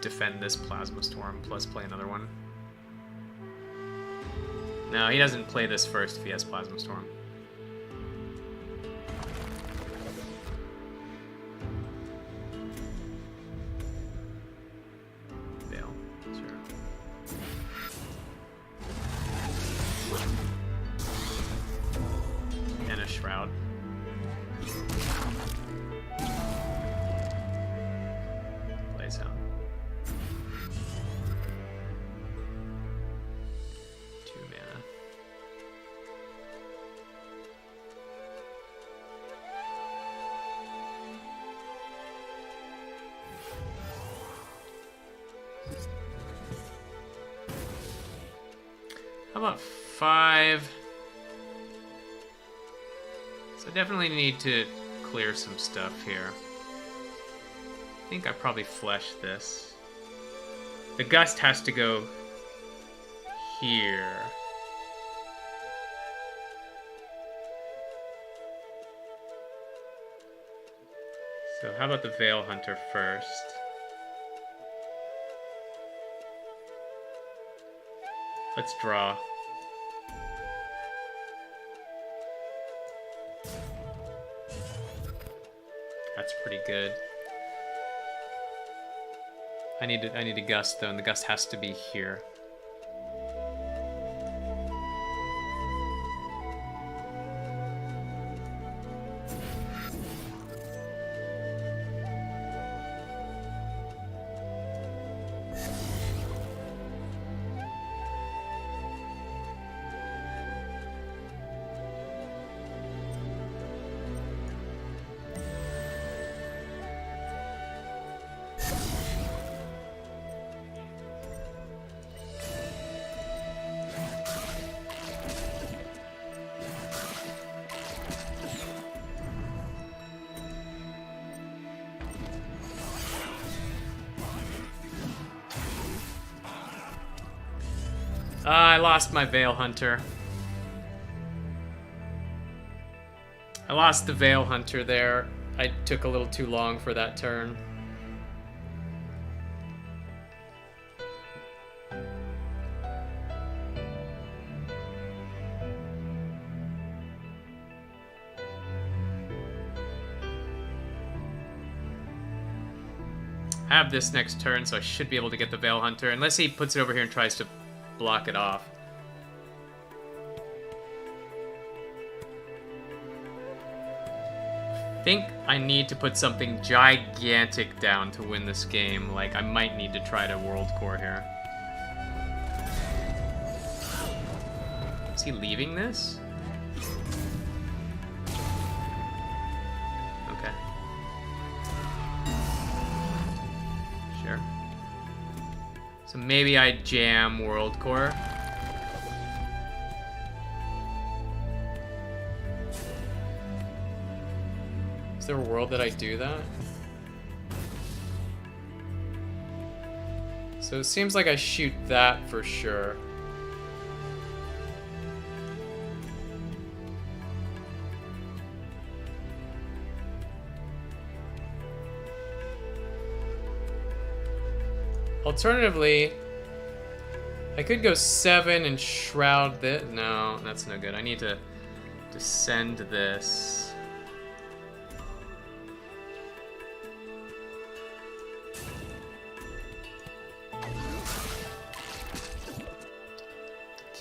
defend this Plasma Storm, plus play another one. No, he doesn't play this first if he has Plasma Storm. Veil, sure. And a Shroud. Plays out. 2 mana. How about 5? So I definitely need to clear some stuff here. I think I probably flesh this. The Gust has to go here. So how about the Veil Hunter first? Let's draw. That's pretty good. I need a Gust though, and the Gust has to be here. I lost my Veil Hunter. I lost the Veil Hunter there. I took a little too long for that turn. I have this next turn, so I should be able to get the Veil Hunter, unless he puts it over here and tries to block it off. I think I need to put something gigantic down to win this game. Like, I might need to try to World Core here. Is he leaving this? Okay. Sure. So maybe I jam World Core. Is there a world that I do that? So it seems like I shoot that for sure. Alternatively, I could go 7 and shroud this. No, that's no good. I need to send this.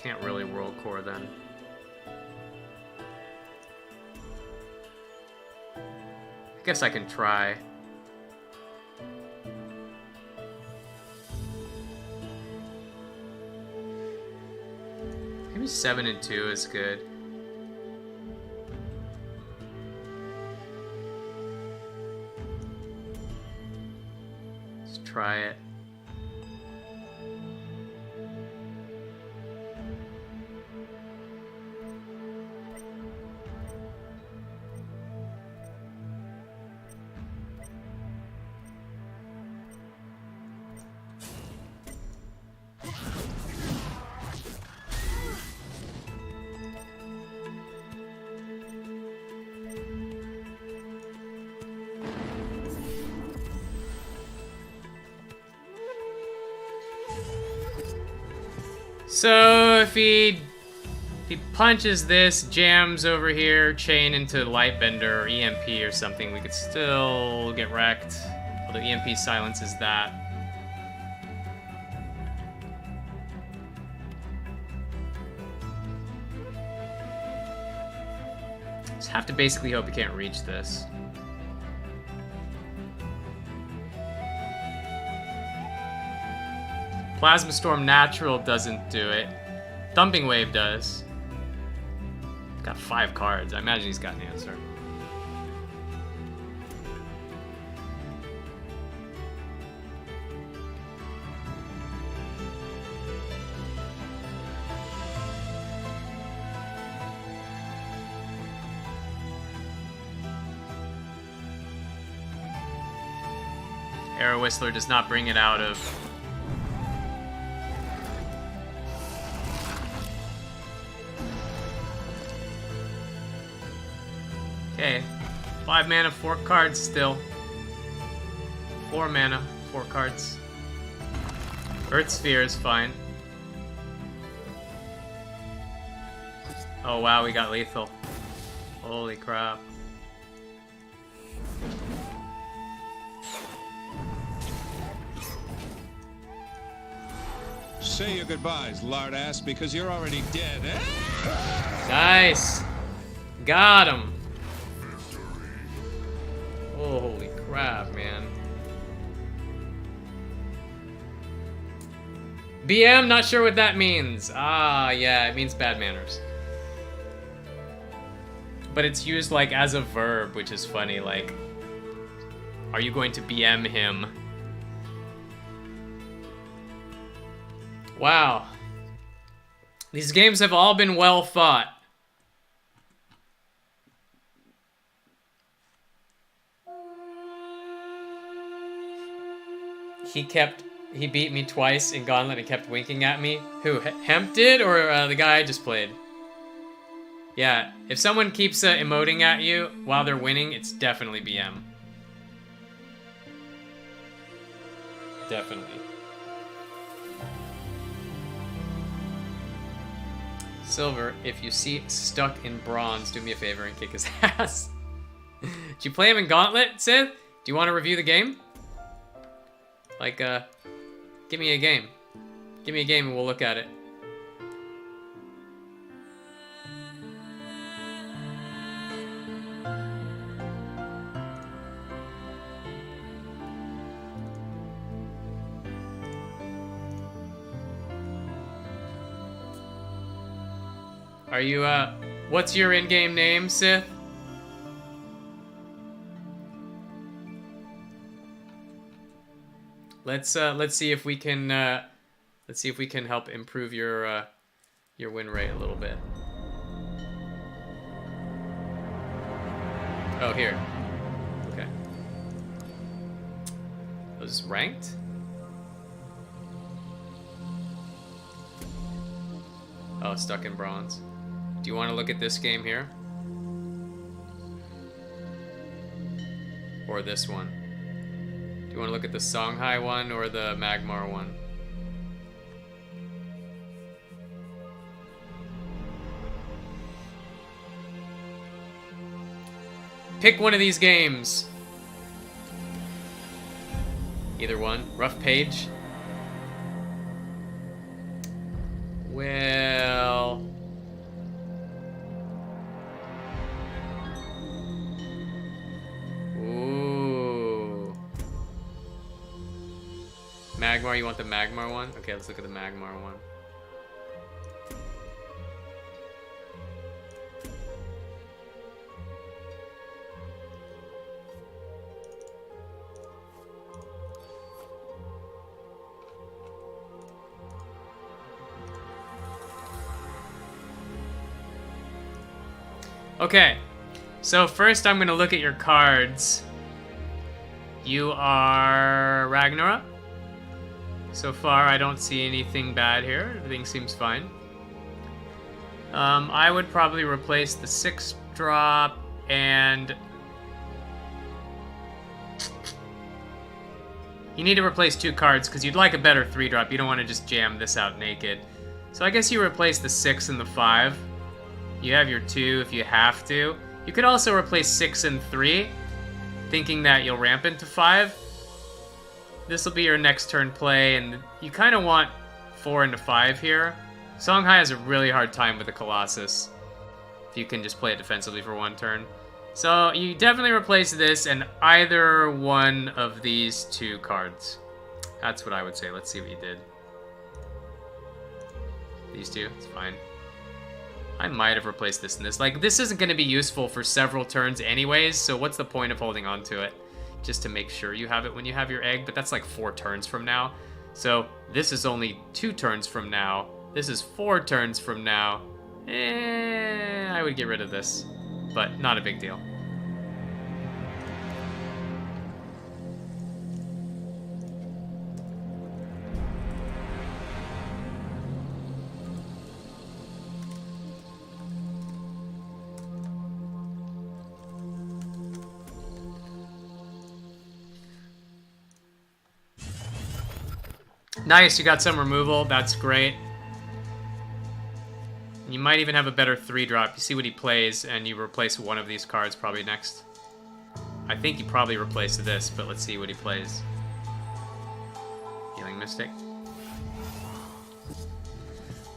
Can't really World Core then. I guess I can try. Maybe 7 and 2 is good. Let's try it. So if he punches this, jams over here, chain into Lightbender or EMP or something, we could still get wrecked. Although EMP silences that. Just have to basically hope he can't reach this. Plasma Storm Natural doesn't do it. Thumping Wave does. Got 5 cards. I imagine he's got an answer. Arrow Whistler does not bring it out of. Okay, 5 mana, 4 cards still. 4 mana, 4 cards. Earth Sphere is fine. Oh wow, we got lethal. Holy crap. Say your goodbyes, lard ass, because you're already dead, eh? Nice. Got him. Oh, holy crap, man. BM, not sure what that means. Ah, yeah, it means bad manners. But it's used like as a verb, which is funny. Like, are you going to BM him? Wow. These games have all been well fought. He beat me twice in Gauntlet and kept winking at me. Who, Hemp did, or the guy I just played? Yeah, if someone keeps emoting at you while they're winning, it's definitely BM. Definitely. Silver, if you see stuck in bronze, do me a favor and kick his ass. Did you play him in Gauntlet, Sith? Do you want to review the game? Like, give me a game. Give me a game and we'll look at it. Are you, what's your in-game name, Sith? Let's see if we can help improve your win rate a little bit. Oh, here. Okay. Was ranked? Oh, stuck in bronze. Do you want to look at this game here? Or this one? Do you want to look at the Songhai one or the Magmar one? Pick one of these games. Either one. Rough Page. Well... Ooh. Magmar, you want the Magmar one? Okay, let's look at the Magmar one. Okay, so first I'm going to look at your cards. You are Ragnarok. So far I don't see anything bad here. Everything seems fine. I would probably replace the 6-drop and... You need to replace 2 cards because you'd like a better 3-drop. You don't want to just jam this out naked. So I guess you replace the 6 and the 5. You have your 2 if you have to. You could also replace 6 and 3, thinking that you'll ramp into 5. This will be your next turn play, and you kind of want 4 into 5 here. Songhai has a really hard time with the Colossus if you can just play it defensively for 1 turn. So you definitely replace this and either one of these 2 cards. That's what I would say. Let's see what you did. These 2, it's fine. I might have replaced this and this. Like, this isn't going to be useful for several turns anyways, so what's the point of holding on to it? Just to make sure you have it when you have your egg, but that's like 4 turns from now. So this is only 2 turns from now. This is 4 turns from now. I would get rid of this, but not a big deal. Nice, you got some removal. That's great. You might even have a better 3-drop. You see what he plays, and you replace one of these cards probably next. I think you probably replace this, but let's see what he plays. Healing Mystic.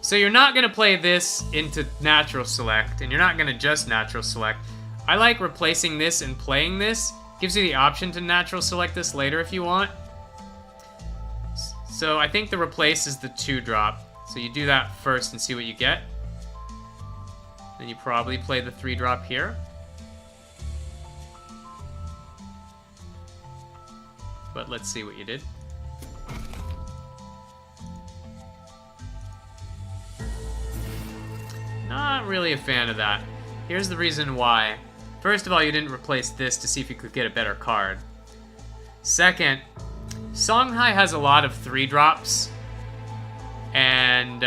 So you're not going to play this into Natural Select, and you're not going to just Natural Select. I like replacing this and playing this. Gives you the option to Natural Select this later if you want. So I think the replace is the 2-drop. So you do that first and see what you get. Then you probably play the 3-drop here. But let's see what you did. Not really a fan of that. Here's the reason why. First of all, you didn't replace this to see if you could get a better card. Second, Songhai has a lot of 3-drops, and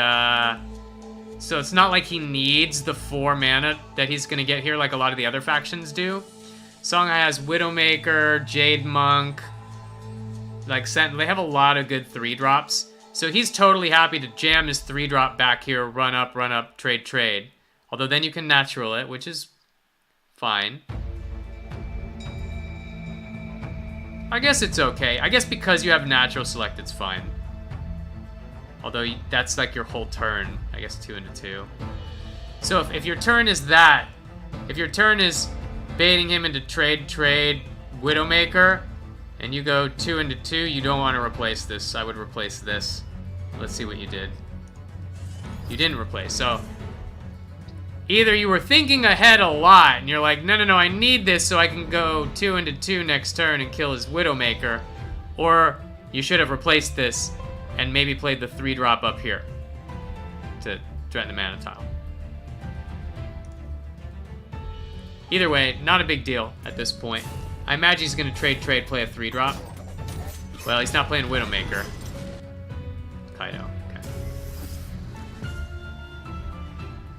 so it's not like he needs the 4 mana that he's going to get here like a lot of the other factions do. Songhai has Widowmaker, Jade Monk, like Sentinel. They have a lot of good 3-drops, so he's totally happy to jam his 3-drop back here, run up, trade, trade. Although then you can natural it, which is fine. I guess it's okay. I guess because you have Natural Select, it's fine. Although that's like your whole turn. I guess 2 into 2. So if your turn is that, if your turn is baiting him into trade, Widowmaker, and you go 2 into 2, you don't want to replace this. I would replace this. Let's see what you did. You didn't replace. So either you were thinking ahead a lot, and you're like, no, I need this so I can go 2 into 2 next turn and kill his Widowmaker. Or you should have replaced this and maybe played the 3-drop up here to threaten the mana tile. Either way, not a big deal at this point. I imagine he's going to trade, play a 3-drop. Well, he's not playing Widowmaker. Kaido, okay.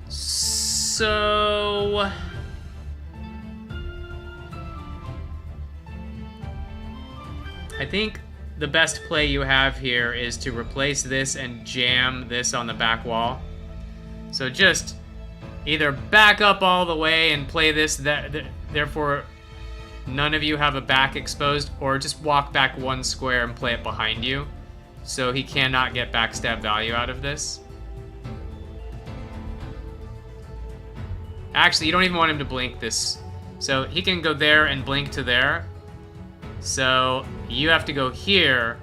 So I think the best play you have here is to replace this and jam this on the back wall. So just either back up all the way and play this, therefore none of you have a back exposed, or just walk back 1 square and play it behind you so he cannot get backstab value out of this. Actually, you don't even want him to blink this. So he can go there and blink to there. So you have to go here,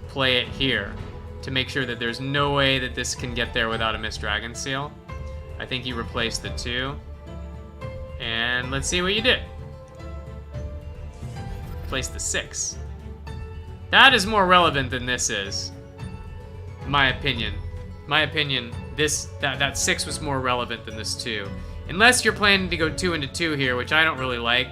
play it here, to make sure that there's no way that this can get there without a Mist Dragon Seal. I think you replace the 2. And let's see what you did. Place the 6. That is more relevant than this is. My opinion. That 6 was more relevant than this 2. Unless you're planning to go 2 into 2 here, which I don't really like.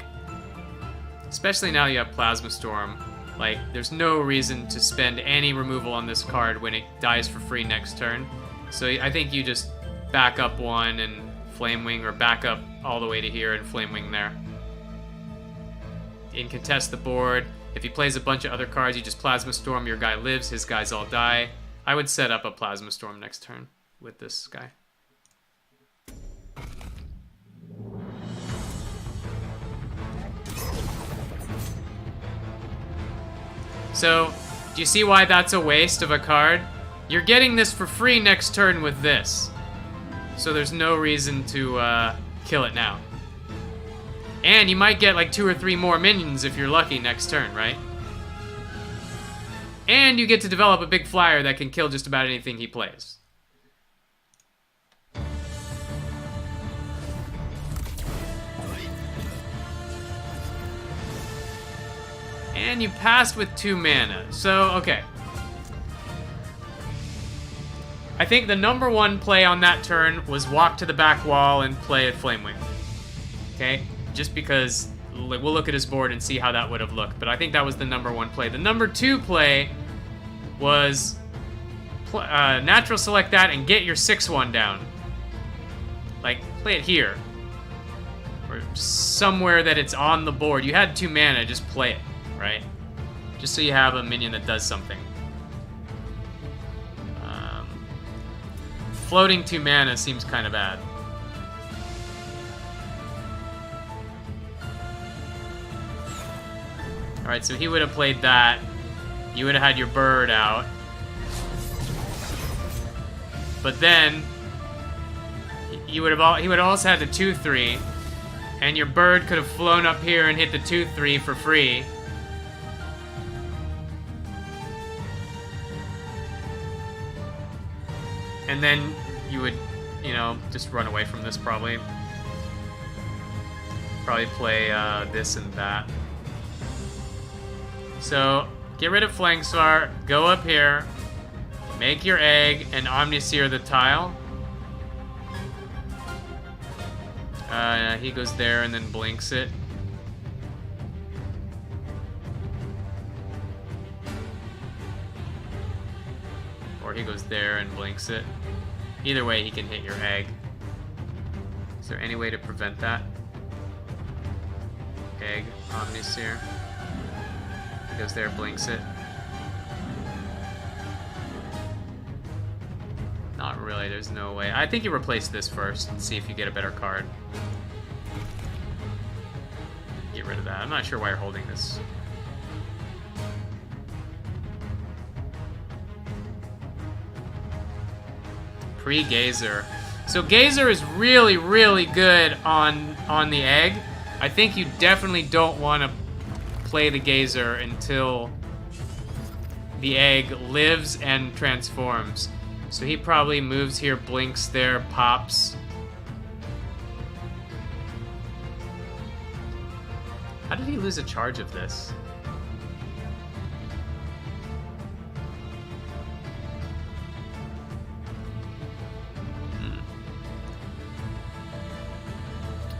Especially now you have Plasma Storm. Like, there's no reason to spend any removal on this card when it dies for free next turn. So I think you just back up 1 and Flame Wing, or back up all the way to here and Flame Wing there. And contest the board. If he plays a bunch of other cards, you just Plasma Storm, your guy lives, his guys all die. I would set up a Plasma Storm next turn. with this guy. So, do you see why that's a waste of a card? You're getting this for free next turn with this. So there's no reason to kill it now. And you might get like 2 or 3 more minions if you're lucky next turn, right? And you get to develop a big flyer that can kill just about anything he plays. And you passed with 2 mana. So, okay. I think the number 1 play on that turn was walk to the back wall and play a Flamewing. Okay? Just because we'll look at his board and see how that would have looked. But I think that was the number 1 play. The number 2 play was natural select that and get your 6/1 down. Like, play it here. Or somewhere that it's on the board. You had 2 mana, just play it, right? Just so you have a minion that does something. Floating 2 mana seems kind of bad. Alright, so he would have played that. You would have had your bird out. But then he would have also had the 2/3. And your bird could have flown up here and hit the 2/3 for free. And then you would, you know, just run away from this probably. Probably play this and that. So, get rid of Flangsvar, go up here, make your egg, and Omniseer the tile. He goes there and then blinks it. Or he goes there and blinks it. Either way, he can hit your egg. Is there any way to prevent that? Egg, Omniseer. He goes there, blinks it. Not really, there's no way. I think you replace this first and see if you get a better card. Get rid of that. I'm not sure why you're holding this. Pre-Gazer. So Gazer is really, really good on the egg. I think you definitely don't want to play the Gazer until the egg lives and transforms. So he probably moves here, blinks there, pops. How did he lose a charge of this?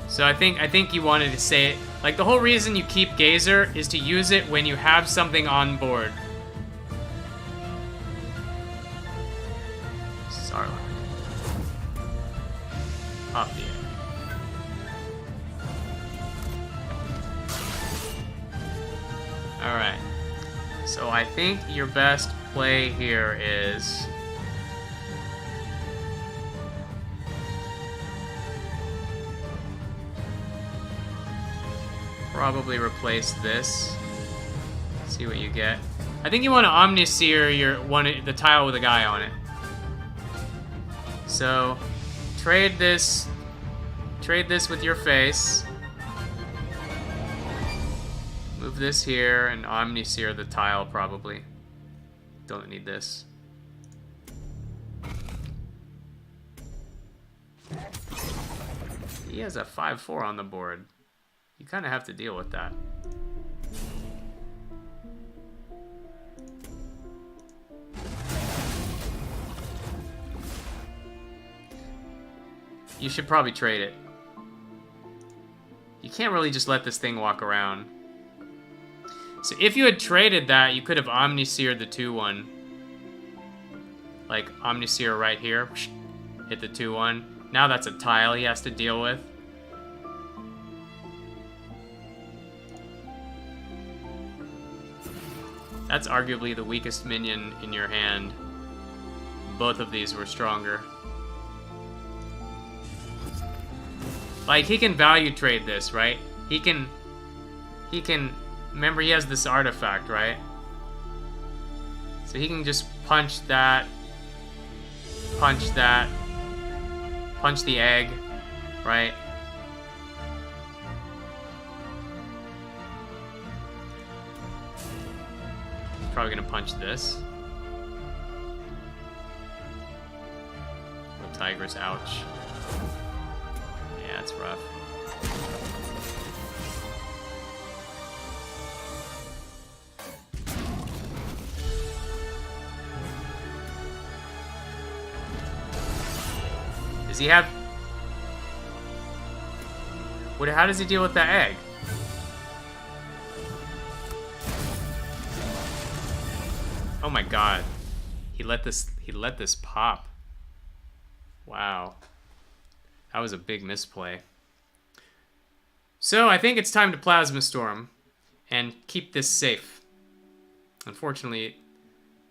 So I think you wanted to say it. Like, the whole reason you keep Gazer is to use it when you have something on board. Sarlacc. Off the egg. Alright. So I think your best play here is... probably replace this. See what you get. I think you want to Omniseer the tile with a guy on it. So trade this with your face. Move this here and Omniseer the tile probably. Don't need this. He has a 5/4 on the board. You kind of have to deal with that. You should probably trade it. You can't really just let this thing walk around. So if you had traded that, you could have Omniseered the 2/1. Like, Omniseer right here. Hit the 2/1. Now that's a tile he has to deal with. That's arguably the weakest minion in your hand. Both of these were stronger. Like, he can value trade this, right? He can, remember he has this artifact, right? So he can just punch that, punch the egg, right? Probably gonna punch this. Oh, Tigress, ouch. Yeah, it's rough. Does he have... How does he deal with that egg? Oh my god. He let this pop. Wow. That was a big misplay. So I think it's time to Plasma Storm and keep this safe. Unfortunately,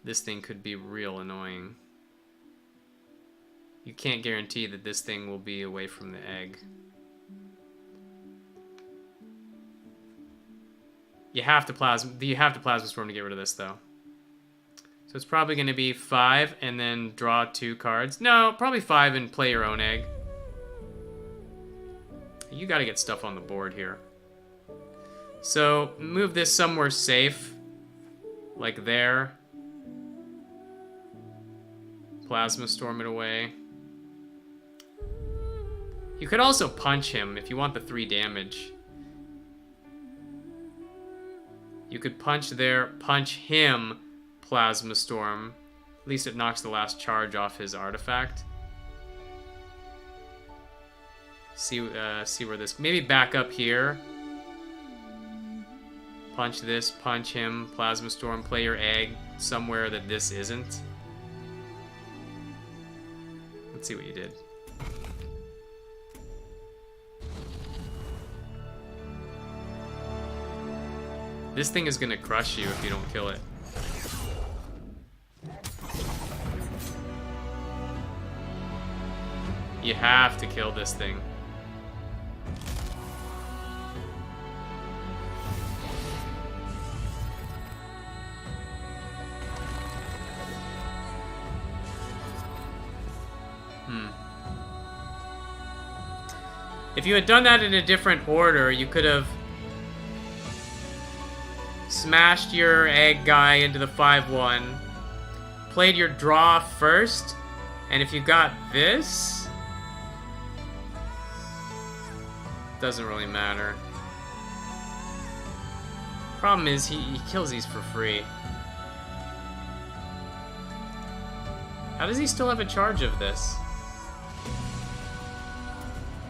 this thing could be real annoying. You can't guarantee that this thing will be away from the egg. You have to Plasma Storm to get rid of this, though. So it's probably going to be 5 and then draw 2 cards. No, probably 5 and play your own egg. You got to get stuff on the board here. So move this somewhere safe, like there. Plasma Storm it away. You could also punch him if you want the 3 damage. You could punch there, punch him, Plasma Storm. At least it knocks the last charge off his artifact. See where this... Maybe back up here. Punch this, punch him, Plasma Storm, play your egg somewhere that this isn't. Let's see what you did. This thing is gonna crush you if you don't kill it. You have to kill this thing. If you had done that in a different order, you could have smashed your egg guy into the 5-1, played your draw first, and if you got this, doesn't really matter. Problem is, he kills these for free. How does he still have a charge of this?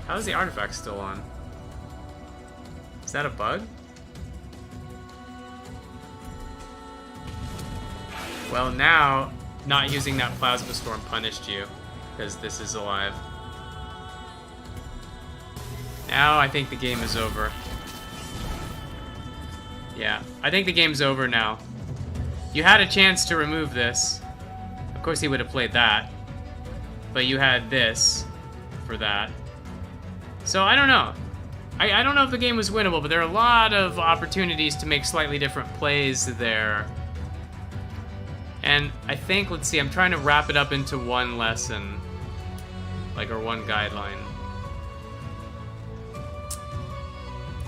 How is the artifact still on? Is that a bug? Well, now, not using that Plasma Storm punished you, because this is alive. Now, I think the game is over. Yeah, I think the game's over now. You had a chance to remove this. Of course, he would have played that. But you had this for that. So, I don't know. I don't know if the game was winnable, but there are a lot of opportunities to make slightly different plays there. And I think, let's see, I'm trying to wrap it up into one lesson. Like, or one guideline.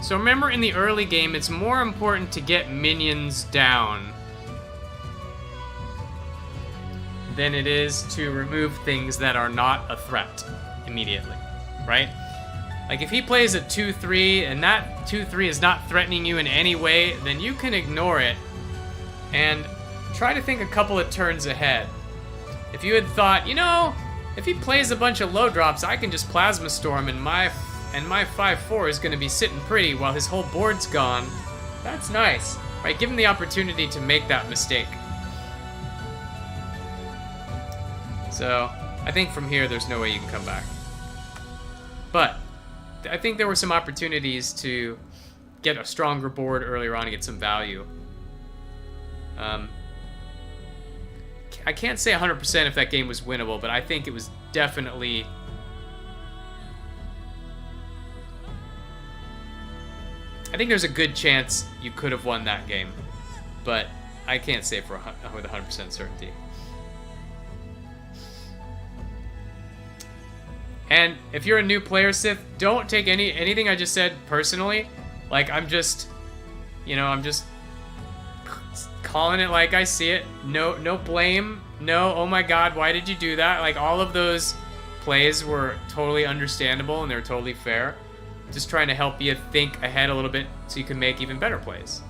So remember, in the early game, it's more important to get minions down than it is to remove things that are not a threat immediately, right? Like, if he plays a 2-3 and that 2-3 is not threatening you in any way, then you can ignore it and try to think a couple of turns ahead. If you had thought, you know, if he plays a bunch of low drops, I can just Plasma Storm and my 5-4 is going to be sitting pretty while his whole board's gone. That's nice, right? Give him the opportunity to make that mistake. So, I think from here, there's no way you can come back. But I think there were some opportunities to get a stronger board earlier on and get some value. I can't say 100% if that game was winnable, but I think it was definitely I think there's a good chance you could have won that game, but I can't say with 100% certainty. And if you're a new player, Sith, don't take anything I just said personally. Like, I'm just calling it like I see it. No blame. No, oh my god, why did you do that? Like, all of those plays were totally understandable and they were totally fair. Just trying to help you think ahead a little bit so you can make even better plays.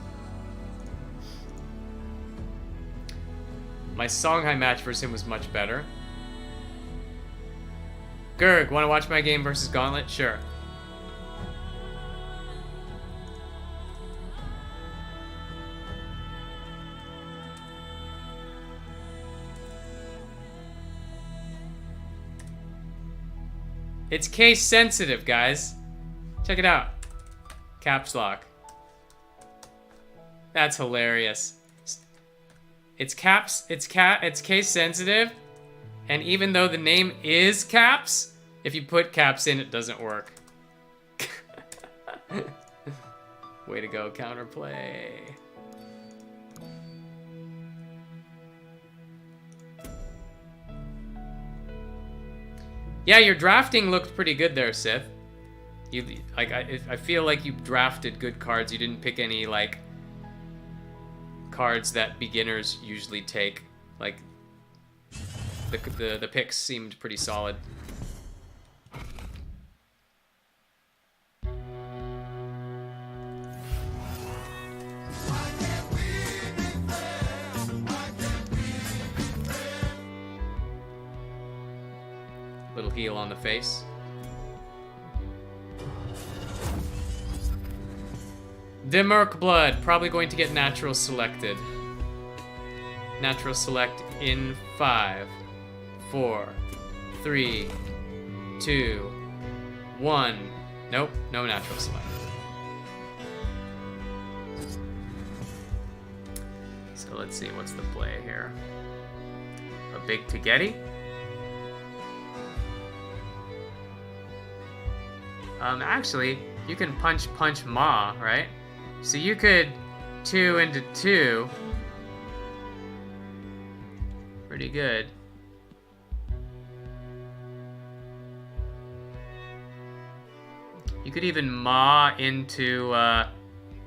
My Songhai match versus him was much better. Gerg, want to watch my game versus Gauntlet? Sure. It's case sensitive, guys. Check it out. Caps lock. That's hilarious. It's case sensitive, and even though the name is caps, if you put caps in, it doesn't work. Way to go, counterplay. Yeah, your drafting looked pretty good there, Sith. I feel like you drafted good cards. You didn't pick any like cards that beginners usually take. Like the picks seemed pretty solid. Little heal on the face. Demerc Blood, probably going to get natural selected. Natural select in 5, 4, 3, 2, 1. Nope, no natural select. So let's see, what's the play here? A big Tagetti? Actually, you can punch Ma, right? So you could 2 into 2. Pretty good. You could even Ma into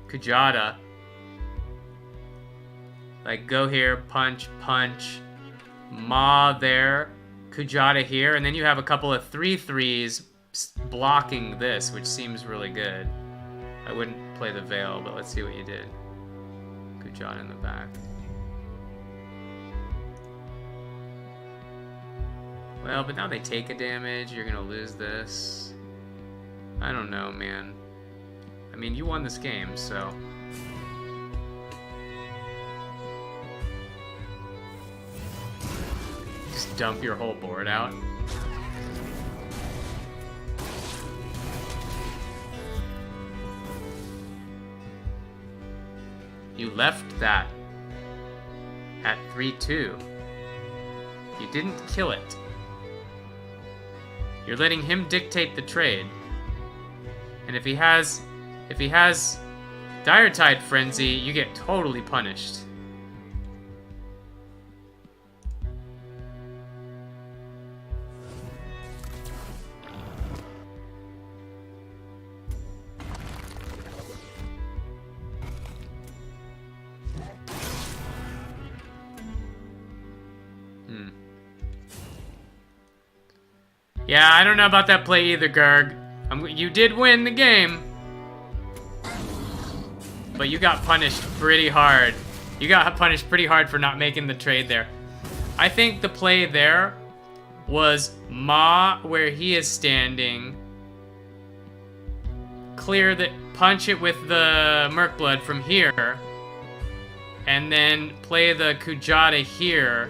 Kujata. Like, go here, punch, Ma there, Kujata here, and then you have a couple of 3/3s blocking this, which seems really good. I wouldn't play the Veil, but let's see what you did. Kujata in the back. Well, but now they take a damage, you're gonna lose this. I don't know, man. I mean, you won this game, so... Just dump your whole board out. You left that at 3-2. You didn't kill it. You're letting him dictate the trade. And if he has Dire Tide Frenzy, you get totally punished. Yeah, I don't know about that play either, Gerg. You did win the game. But you got punished pretty hard. You got punished pretty hard for not making the trade there. I think the play there was Ma where he is standing. Clear that, punch it with the Merc Blood from here. And then play the Kujata here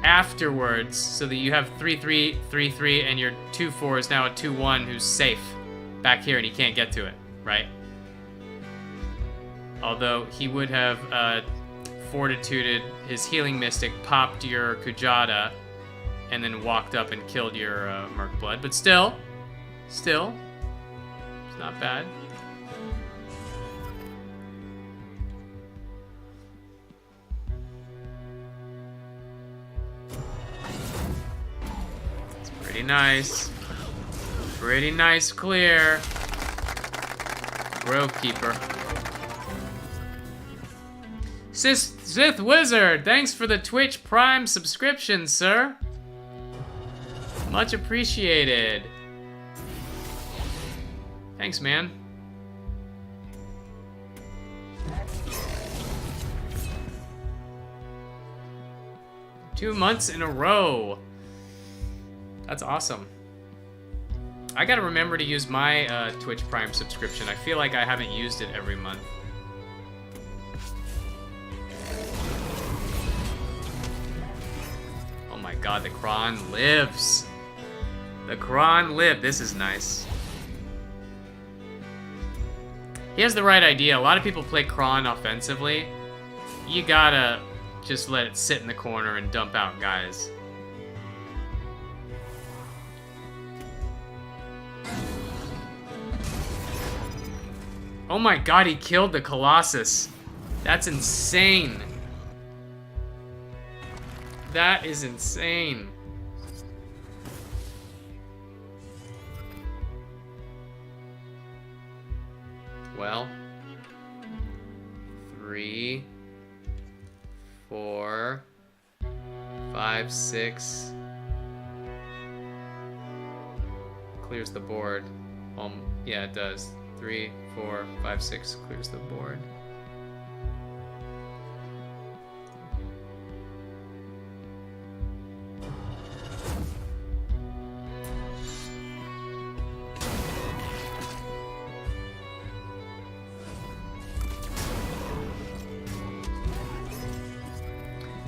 afterwards, so that you have 3-3, 3-3, and your 2-4 is now a 2-1 who's safe back here and he can't get to it, right? Although he would have fortituded his Healing Mystic, popped your Kujata, and then walked up and killed your Merc Blood. But still, it's not bad. Pretty nice. Pretty nice clear. Grove Keeper. Sith Wizard, thanks for the Twitch Prime subscription, sir. Much appreciated. Thanks, man. Two months in a row. That's awesome. I gotta remember to use my Twitch Prime subscription. I feel like I haven't used it every month. Oh my god, the Kron lives. The Kron live. This is nice. He has the right idea. A lot of people play Kron offensively. You gotta just let it sit in the corner and dump out guys. Oh my god, he killed the Colossus. That's insane. That is insane. Well, 3, 4, 5, 6. Clears the board. Yeah, it does. 3, 4, 5, 6 clears the board.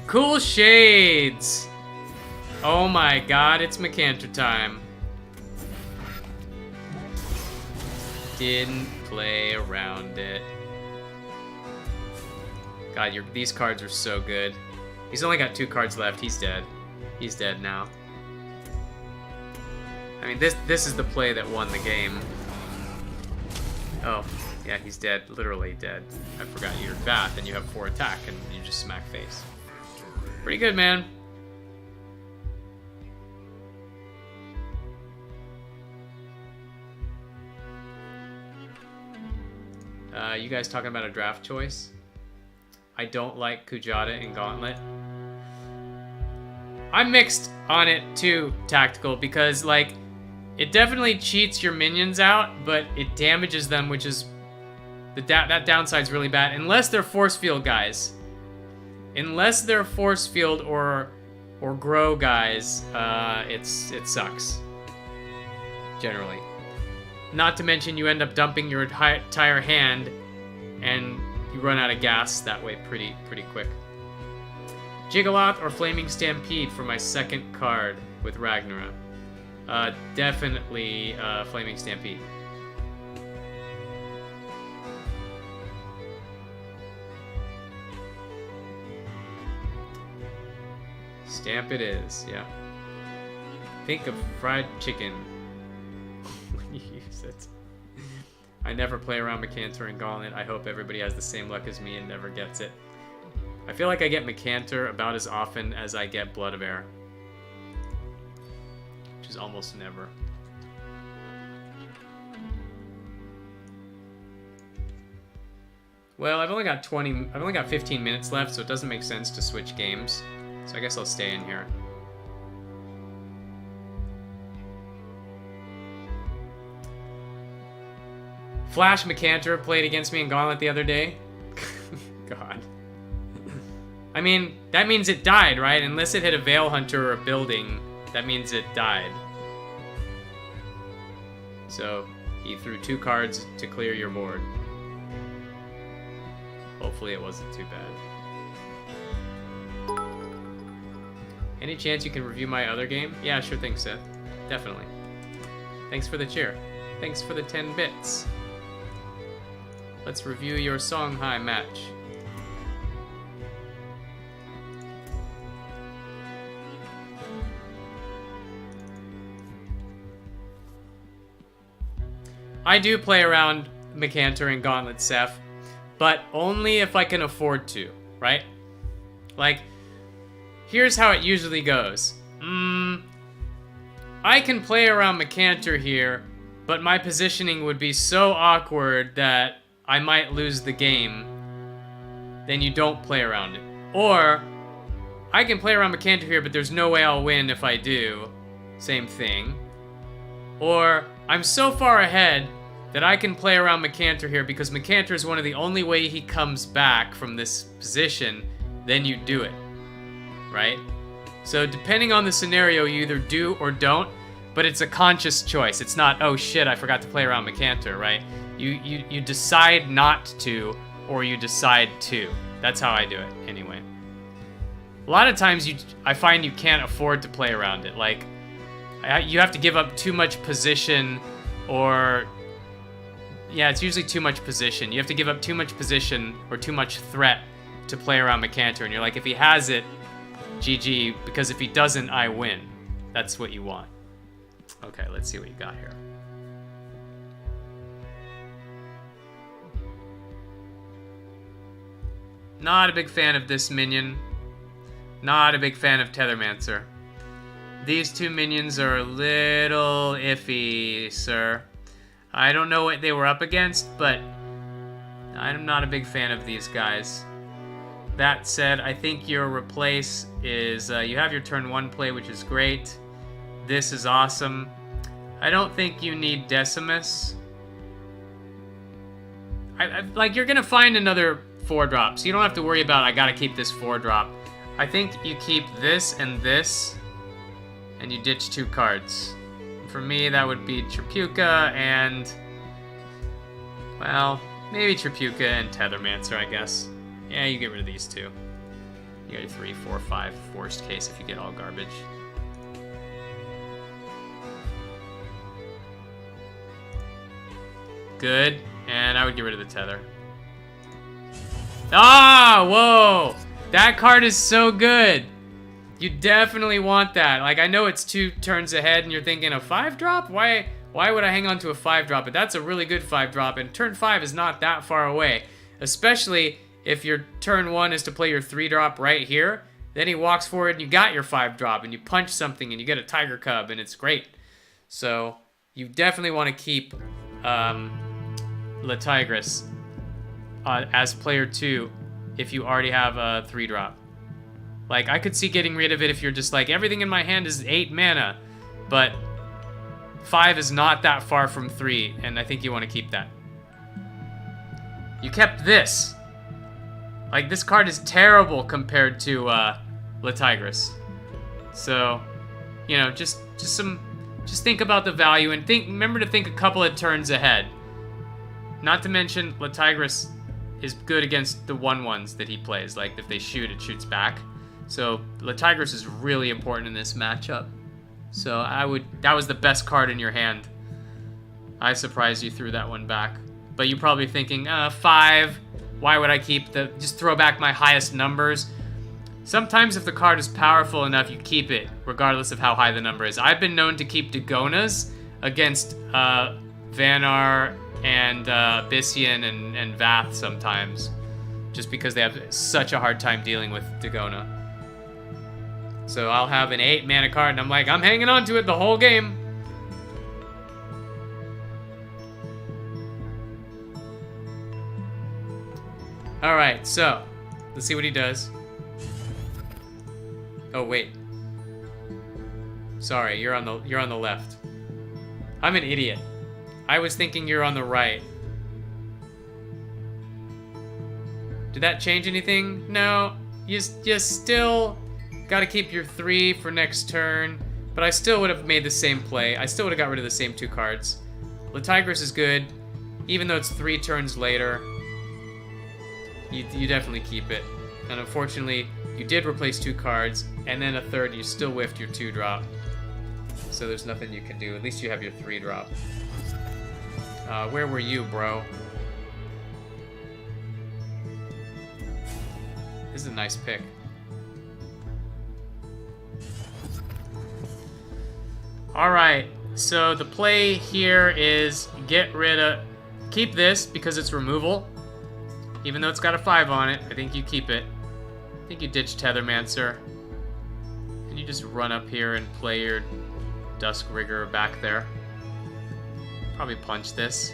Cool shades! Oh my god, it's Macantor time. Didn't play around it. God, these cards are so good. He's only got 2 cards left. He's dead. He's dead now. I mean, this is the play that won the game. Oh, yeah, he's dead. Literally dead. I forgot you're Bath and you have 4 attack and you just smack face. Pretty good, man. You guys talking about a draft choice? I don't like Kujata in Gauntlet. I'm mixed on it too, Tactical, because like it definitely cheats your minions out, but it damages them, which is that downside's really bad unless they're force field guys. Unless they're force field or grow guys, it sucks. Generally. Not to mention you end up dumping your entire hand and you run out of gas that way pretty quick. Gigaloth or Flaming Stampede for my second card with Ragnarok. Definitely Flaming Stampede. Stamp it is, yeah. Think of fried chicken when you use it. I never play around Macantor and Gauntlet. I hope everybody has the same luck as me and never gets it. I feel like I get Macantor about as often as I get Blood of Air. Which is almost never. Well, I've only got 15 minutes left, so it doesn't make sense to switch games. So I guess I'll stay in here. Flash Macantor played against me in Gauntlet the other day. God. I mean, that means it died, right? Unless it hit a Veil Hunter or a building, that means it died. So, he threw 2 cards to clear your board. Hopefully it wasn't too bad. Any chance you can review my other game? Yeah, sure thing, Seth. Definitely. Thanks for the cheer. Thanks for the 10 bits. Let's review your Songhai match. I do play around Macantor and Gauntlet, Seth, but only if I can afford to, right? Like, here's how it usually goes. I can play around Mecantor here, but my positioning would be so awkward that I might lose the game. Then you don't play around it. Or, I can play around Mecantor here, but there's no way I'll win if I do. Same thing. Or, I'm so far ahead that I can play around Mecantor here because Mecantor is one of the only way he comes back from this position, then you do it. Right? So depending on the scenario, you either do or don't, but it's a conscious choice. It's not, oh shit, I forgot to play around Mecantor, right? You decide not to, or you decide to. That's how I do it, anyway. A lot of times I find you can't afford to play around it. Like, you have to give up too much position, or... Yeah, it's usually too much position. You have to give up too much position or too much threat to play around Mecantor. And you're like, if he has it, GG, because if he doesn't, I win. That's what you want. Okay, let's see what you got here. Not a big fan of this minion. Not a big fan of Tethermancer. These two minions are a little iffy, sir. I don't know what they were up against, but I'm not a big fan of these guys. That said, I think your replace is, you have your turn 1 play, which is great. This is awesome. I don't think you need Decimus. Like, you're gonna find another 4-drop, so you don't have to worry about, I gotta keep this 4-drop. I think you keep this, and you ditch 2 cards. For me, that would be Trapuka and, well, maybe Trapuka and Tethermancer, I guess. Yeah, you get rid of these 2. You get 3, 4, 5, worst case if you get all garbage. Good, and I would get rid of the Tether. Ah, whoa! That card is so good! You definitely want that. Like, I know it's 2 turns ahead and you're thinking a 5-drop? Why would I hang on to a 5-drop? But that's a really good 5-drop, and turn 5 is not that far away. Especially if your turn 1 is to play your 3-drop right here. Then he walks forward and you got your 5-drop and you punch something and you get a Tiger Cub and it's great. So you definitely want to keep La Tigress as player 2 if you already have a 3-drop. Like, I could see getting rid of it if you're just like, everything in my hand is 8 mana, but 5 is not that far from 3, and I think you want to keep that. You kept this. Like, this card is terrible compared to La Tigress. So, you know, just think about the value, and remember to think a couple of turns ahead. Not to mention, La Tigress is good against the 1/1s that he plays. Like, if they shoot, it shoots back. So La Tigress is really important in this matchup. So that was the best card in your hand. I surprised you threw that one back. But you're probably thinking, 5, why would I keep just throw back my highest numbers? Sometimes if the card is powerful enough, you keep it, regardless of how high the number is. I've been known to keep Dagonas against Vanar and Byssian and Vath sometimes, just because they have such a hard time dealing with Dagona. So I'll have an 8 mana card, and I'm like, I'm hanging on to it the whole game. All right, so let's see what he does. Oh wait, sorry, you're on the left. I'm an idiot. I was thinking you're on the right. Did that change anything? No, you still gotta keep your 3 for next turn, but I still would have made the same play. I still would have got rid of the same 2 cards. La Tigress is good, even though it's 3 turns later. You definitely keep it. And unfortunately, you did replace 2 cards, and then a third, you still whiffed your 2-drop. So there's nothing you can do. At least you have your 3-drop. Where were you, bro? This is a nice pick. Alright, so the play here is keep this because it's removal. Even though it's got a 5 on it, I think you keep it. I think you ditch Tethermancer. And you just run up here and play your Dusk Rigger back there. Probably punch this.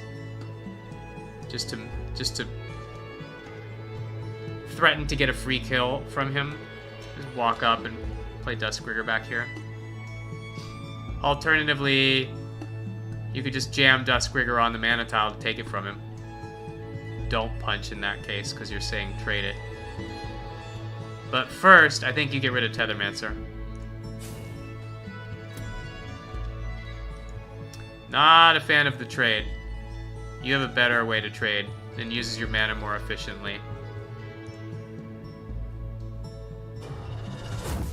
Just to threaten to get a free kill from him. Just walk up and play Dusk Rigger back here. Alternatively, you could just jam Dusk Rigger on the mana tile to take it from him. Don't punch in that case, because you're saying trade it. But first, I think you get rid of Tethermancer. Not a fan of the trade. You have a better way to trade and uses your mana more efficiently.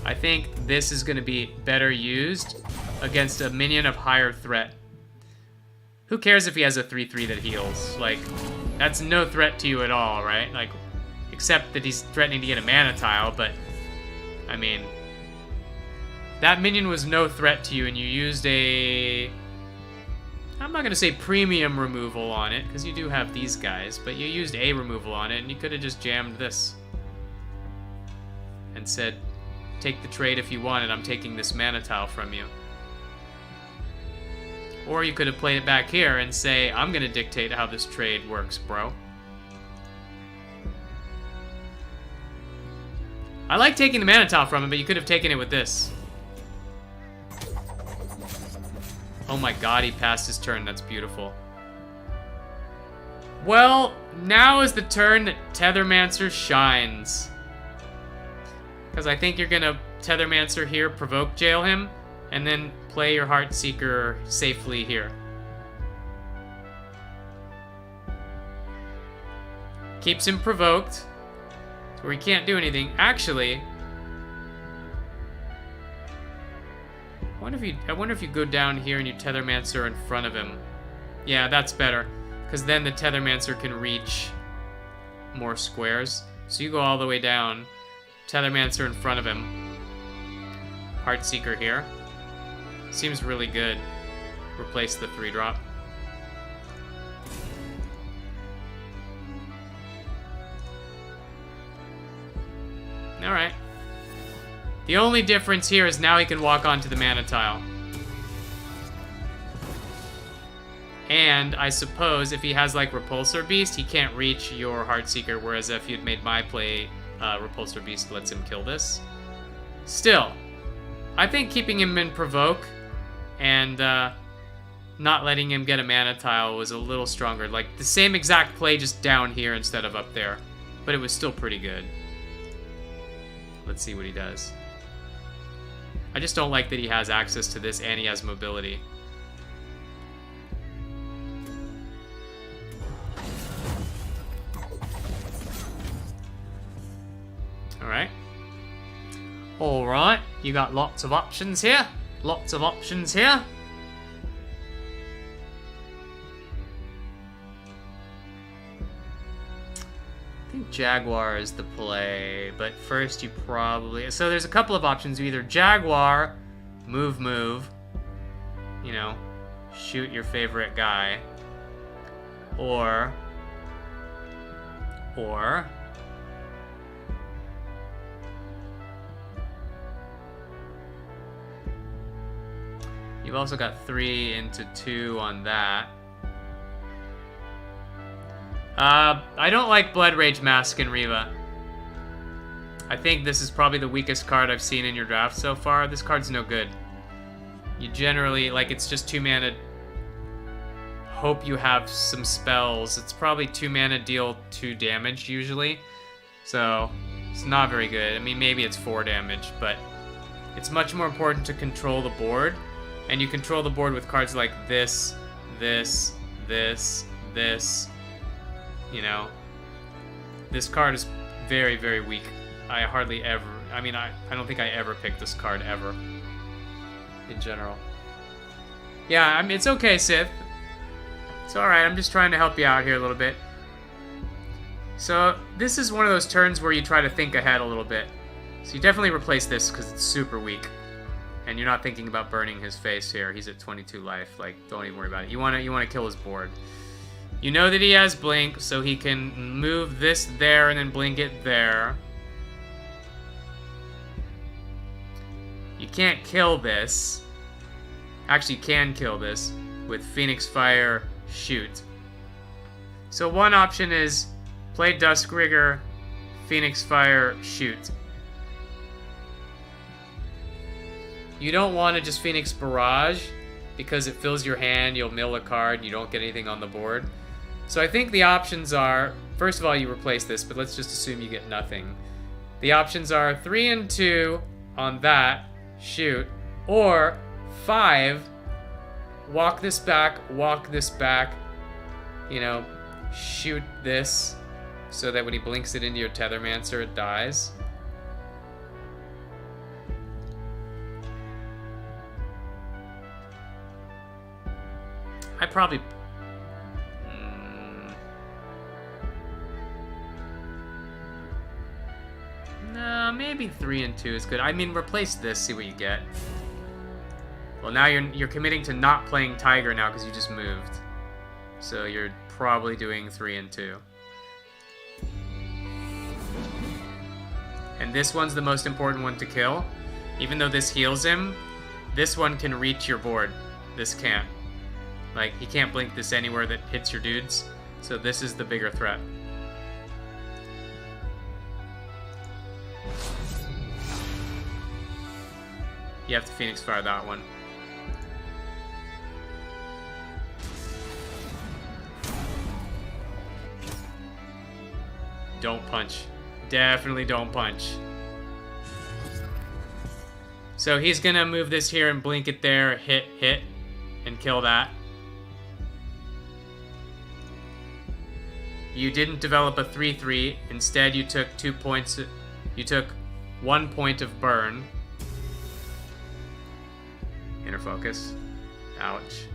I think this is going to be better used against a minion of higher threat. Who cares if he has a 3/3 that heals? Like, that's no threat to you at all, right? Like, except that he's threatening to get a mana tile, but, I mean, that minion was no threat to you, and you used a... I'm not going to say premium removal on it, because you do have these guys, but you used a removal on it, and you could have just jammed this. And said, take the trade if you want it, I'm taking this mana tile from you. Or you could have played it back here and say, I'm going to dictate how this trade works, bro. I like taking the mana tile from him, but you could have taken it with this. Oh my god, he passed his turn. That's beautiful. Well, now is the turn that Tethermancer shines. Because I think you're going to Tethermancer here, provoke jail him, and then play your Heartseeker safely here. Keeps him provoked, where he can't do anything. Actually, I wonder if you go down here and you Tethermancer in front of him. Yeah, that's better, because then the Tethermancer can reach more squares. So you go all the way down, Tethermancer in front of him, Heartseeker here. Seems really good. Replace the 3-drop. Alright. The only difference here is now he can walk onto the mana tile. And I suppose if he has like Repulsor Beast, he can't reach your Heartseeker, whereas if you'd made my play, Repulsor Beast lets him kill this. Still, I think keeping him in Provoke and not letting him get a mana tile was a little stronger. Like the same exact play, just down here instead of up there. But it was still pretty good. Let's see what he does. I just don't like that he has access to this and he has mobility. Alright. Alright, you got lots of options here. Lots of options here. I think Jaguar is the play, but first you probably... So there's a couple of options. You either Jaguar, move, you know, shoot your favorite guy, or you've also got 3 into 2 on that. I don't like Blood Rage Mask and Riva. I think this is probably the weakest card I've seen in your draft so far. This card's no good. You generally, like, it's just 2 mana. Hope you have some spells. It's probably 2 mana, deal 2 damage usually. So, it's not very good. I mean, maybe it's 4 damage, but it's much more important to control the board. And you control the board with cards like this, this, you know. This card is very, very weak. I hardly ever, I mean, I don't think I ever picked this card ever. In general. Yeah, I mean, it's okay, Sith. It's alright, I'm just trying to help you out here a little bit. So, this is one of those turns where you try to think ahead a little bit. So you definitely replace this because it's super weak. And you're not thinking about burning his face here. He's at 22 life. Like, don't even worry about it. You want to kill his board. You know that he has Blink, so he can move this there and then blink it there. You can't kill this. actually can kill this with Phoenix Fire, shoot. So one option is play Duskrigger, Phoenix Fire, shoot. You don't want to just Phoenix Barrage because it fills your hand, you'll mill a card, you don't get anything on the board. So I think the options are, first of all, you replace this, but let's just assume you get nothing. The options are 3 and 2 on that, shoot, or 5, walk this back, you know, shoot this so that when he blinks it into your Tethermancer, it dies. I probably... No, maybe 3 and 2 is good. I mean, replace this, see what you get. Well, now you're committing to not playing Tiger now because you just moved. So you're probably doing 3 and 2. And this one's the most important one to kill. Even though this heals him, this one can reach your board. This can't. Like, he can't blink this anywhere that hits your dudes. So this is the bigger threat. You have to Phoenix Fire that one. Don't punch. Definitely don't punch. So he's gonna move this here and blink it there, hit, and kill that. You didn't develop a 3/3. Instead, you took 2 points. You took 1 point of burn. Inner focus. Ouch.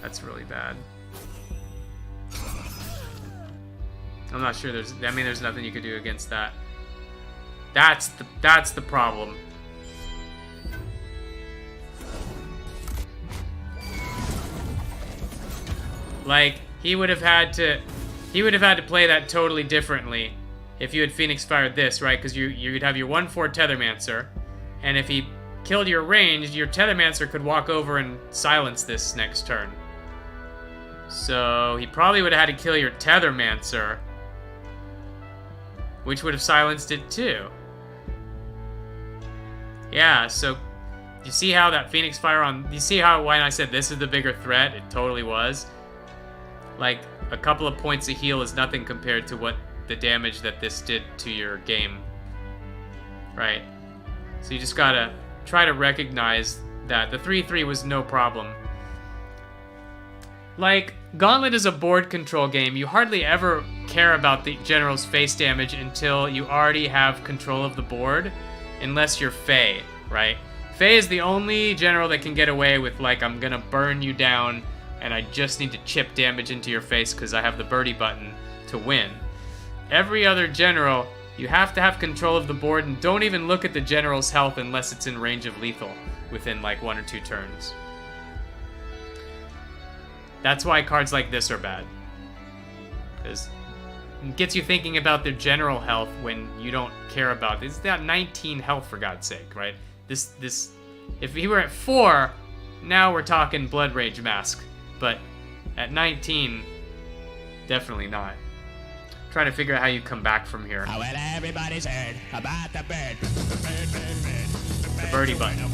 That's really bad. I'm not sure there's... I mean, there's nothing you could do against that. That's the problem. Like, he would have had to play that totally differently if you had Phoenix fired this, right? Because you'd have your 1/4 Tethermancer, and if he killed your range, your Tethermancer could walk over and silence this next turn. So he probably would have had to kill your Tethermancer, which would have silenced it too. Yeah, so you see how that Phoenix Fire on... You see how when I said this is the bigger threat? It totally was. Like, a couple of points of heal is nothing compared to what the damage that this did to your game. Right? So you just gotta try to recognize that the 3/3 was no problem. Like, Gauntlet is a board control game. You hardly ever care about the general's face damage until you already have control of the board, unless you're Faye, right? Faye is the only general that can get away with, like, I'm gonna burn you down and I just need to chip damage into your face because I have the birdie button to win. Every other general, you have to have control of the board, and don't even look at the general's health unless it's in range of lethal within like 1 or 2 turns. That's why cards like this are bad. Because it gets you thinking about their general health when you don't care about this. It's got 19 health, for God's sake, right? This if he were at 4, now we're talking Blood Rage Mask. But at 19, definitely not. Trying to figure out how you come back from here. Well, everybody's heard about the bird. The birdie button.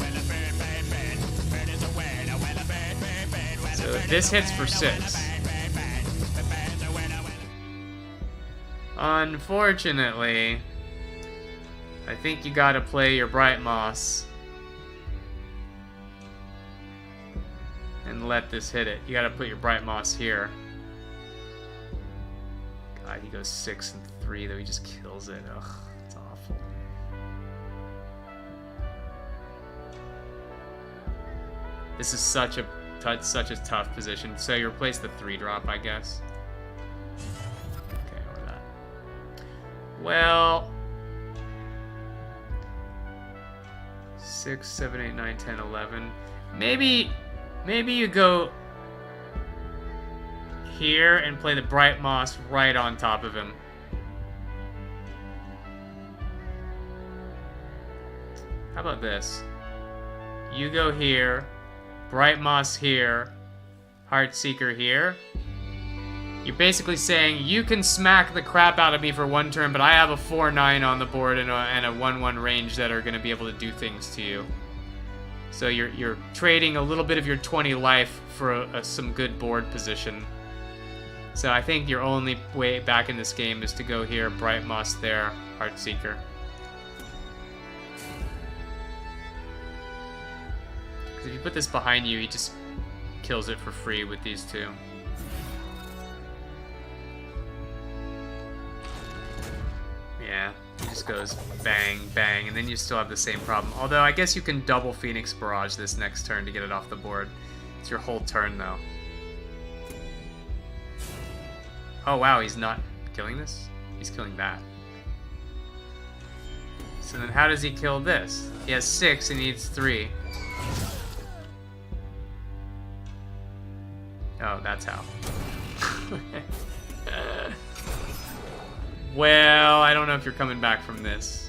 So this hits for 6. Unfortunately, I think you gotta play your Bright Moss and let this hit it. You gotta put your Bright Moss here. God, he goes 6 and 3, though he just kills it. Ugh, it's awful. This is such a tough position. So you replace the 3-drop, I guess. Okay, or that. Well, 6, 7, 8, 9, 10, 11. Maybe you go here and play the Bright Moss right on top of him. How about this? You go here, Bright Moss here, Heartseeker here. You're basically saying, you can smack the crap out of me for one turn, but I have a 4-9 on the board and a 1-1 range that are going to be able to do things to you. So you're trading a little bit of your 20 life for some good board position. So I think your only way back in this game is to go here, Bright Moss there, Heartseeker. Because if you put this behind you, he just kills it for free with these two. Yeah, he just goes bang, bang, and then you still have the same problem. Although, I guess you can double Phoenix Barrage this next turn to get it off the board. It's your whole turn, though. Oh, wow, he's not killing this? He's killing that. So then how does he kill this? He has 6 and he needs 3. Oh, that's how. Well, I don't know if you're coming back from this.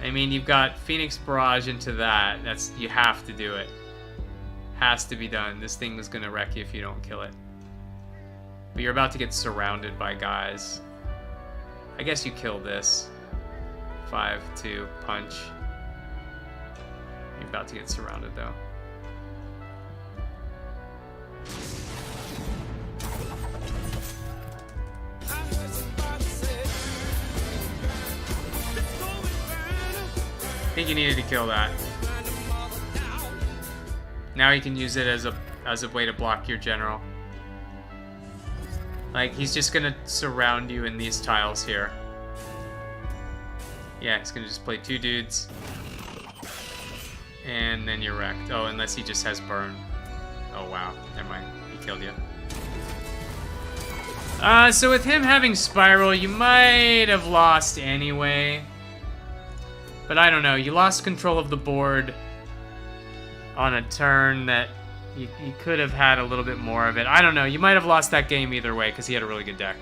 I mean, you've got Phoenix Barrage into that. You have to do it. Has to be done. This thing was gonna wreck you if you don't kill it. But you're about to get surrounded by guys. I guess you kill this. 5-2 punch. You're about to get surrounded though. I think you needed to kill that. Now you can use it as a way to block your general. Like, he's just gonna surround you in these tiles here. Yeah, he's gonna just play 2 dudes. And then you're wrecked. Oh, unless he just has burn. Oh wow, never mind. He killed you. So with him having Spiral, you might have lost anyway. But I don't know, you lost control of the board on a turn that you could have had a little bit more of it. I don't know, you might have lost that game either way because he had a really good deck.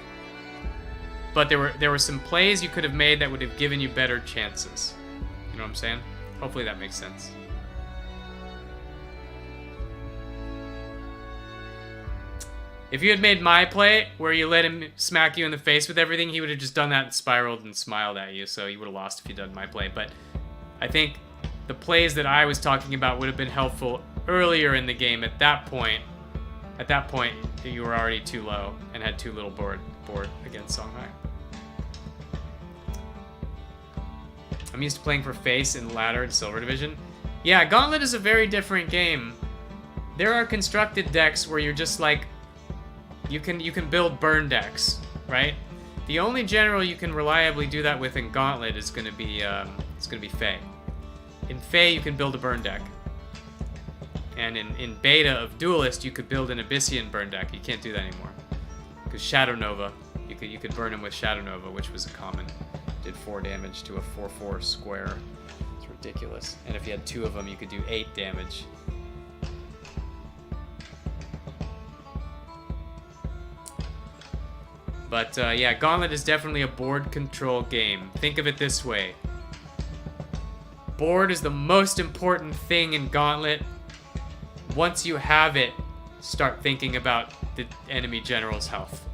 But there were some plays you could have made that would have given you better chances. You know what I'm saying? Hopefully that makes sense. If you had made my play, where you let him smack you in the face with everything, he would have just done that and spiraled and smiled at you, so you would have lost if you'd done my play. But I think the plays that I was talking about would have been helpful earlier in the game. At that point, you were already too low and had too little board against Songhai. I'm used to playing for face in ladder and silver division. Yeah, Gauntlet is a very different game. There are constructed decks where you're just like, you can build burn decks, right? The only general you can reliably do that with in Gauntlet is going to be Fae. In Fae, you can build a burn deck, and in beta of Duelist, you could build an Abyssian burn deck. You can't do that anymore because Shadow Nova, you could burn him with Shadow Nova, which was a common. Did 4 damage to a 4/4 square. It's ridiculous. And if you had 2 of them, you could do 8 damage. But yeah, Gauntlet is definitely a board control game. Think of it this way. Board is the most important thing in Gauntlet. Once you have it, start thinking about the enemy general's health.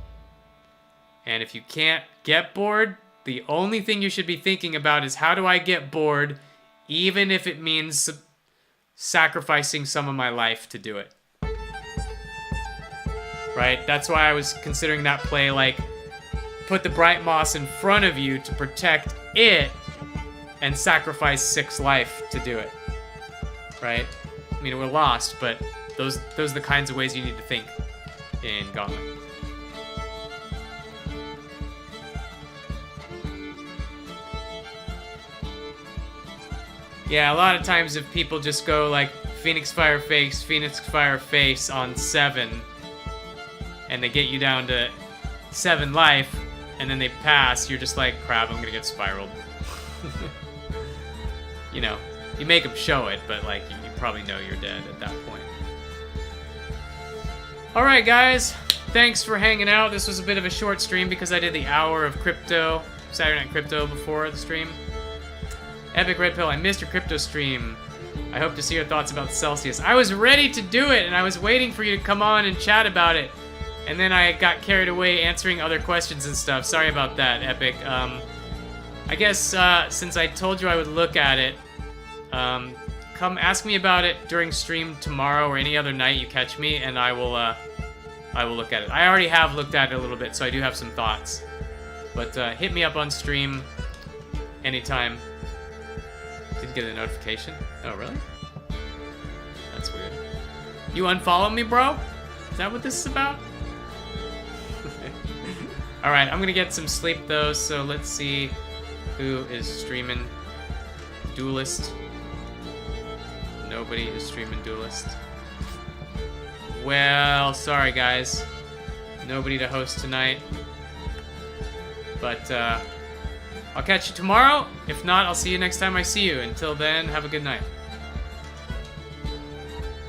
And if you can't get board, the only thing you should be thinking about is how do I get board, even if it means sacrificing some of my life to do it. Right? That's why I was considering that play, like, put the Bright Moss in front of you to protect it and sacrifice 6 life to do it. Right? I mean, we're lost, but those are the kinds of ways you need to think in Gauntlet. Yeah, a lot of times if people just go like Phoenix Fire Face on 7, and they get you down to 7 life, and then they pass, you're just like, crap, I'm gonna get spiraled. You know, you make them show it, but like, you probably know you're dead at that point. Alright guys, thanks for hanging out. This was a bit of a short stream because I did the hour of crypto, Saturday Night Crypto before the stream. Epic Red Pill, I missed your crypto stream. I hope to see your thoughts about Celsius. I was ready to do it, and I was waiting for you to come on and chat about it. And then I got carried away answering other questions and stuff. Sorry about that, Epic. I guess since I told you I would look at it, come ask me about it during stream tomorrow or any other night you catch me, and I will look at it. I already have looked at it a little bit, so I do have some thoughts. But hit me up on stream anytime. Didn't get a notification? Oh, really? That's weird. You unfollow me, bro? Is that what this is about? Alright, I'm gonna get some sleep though, so let's see who is streaming. Duelist. Nobody is streaming Duelist. Well, sorry guys. Nobody to host tonight. But I'll catch you tomorrow. If not, I'll see you next time I see you. Until then, have a good night.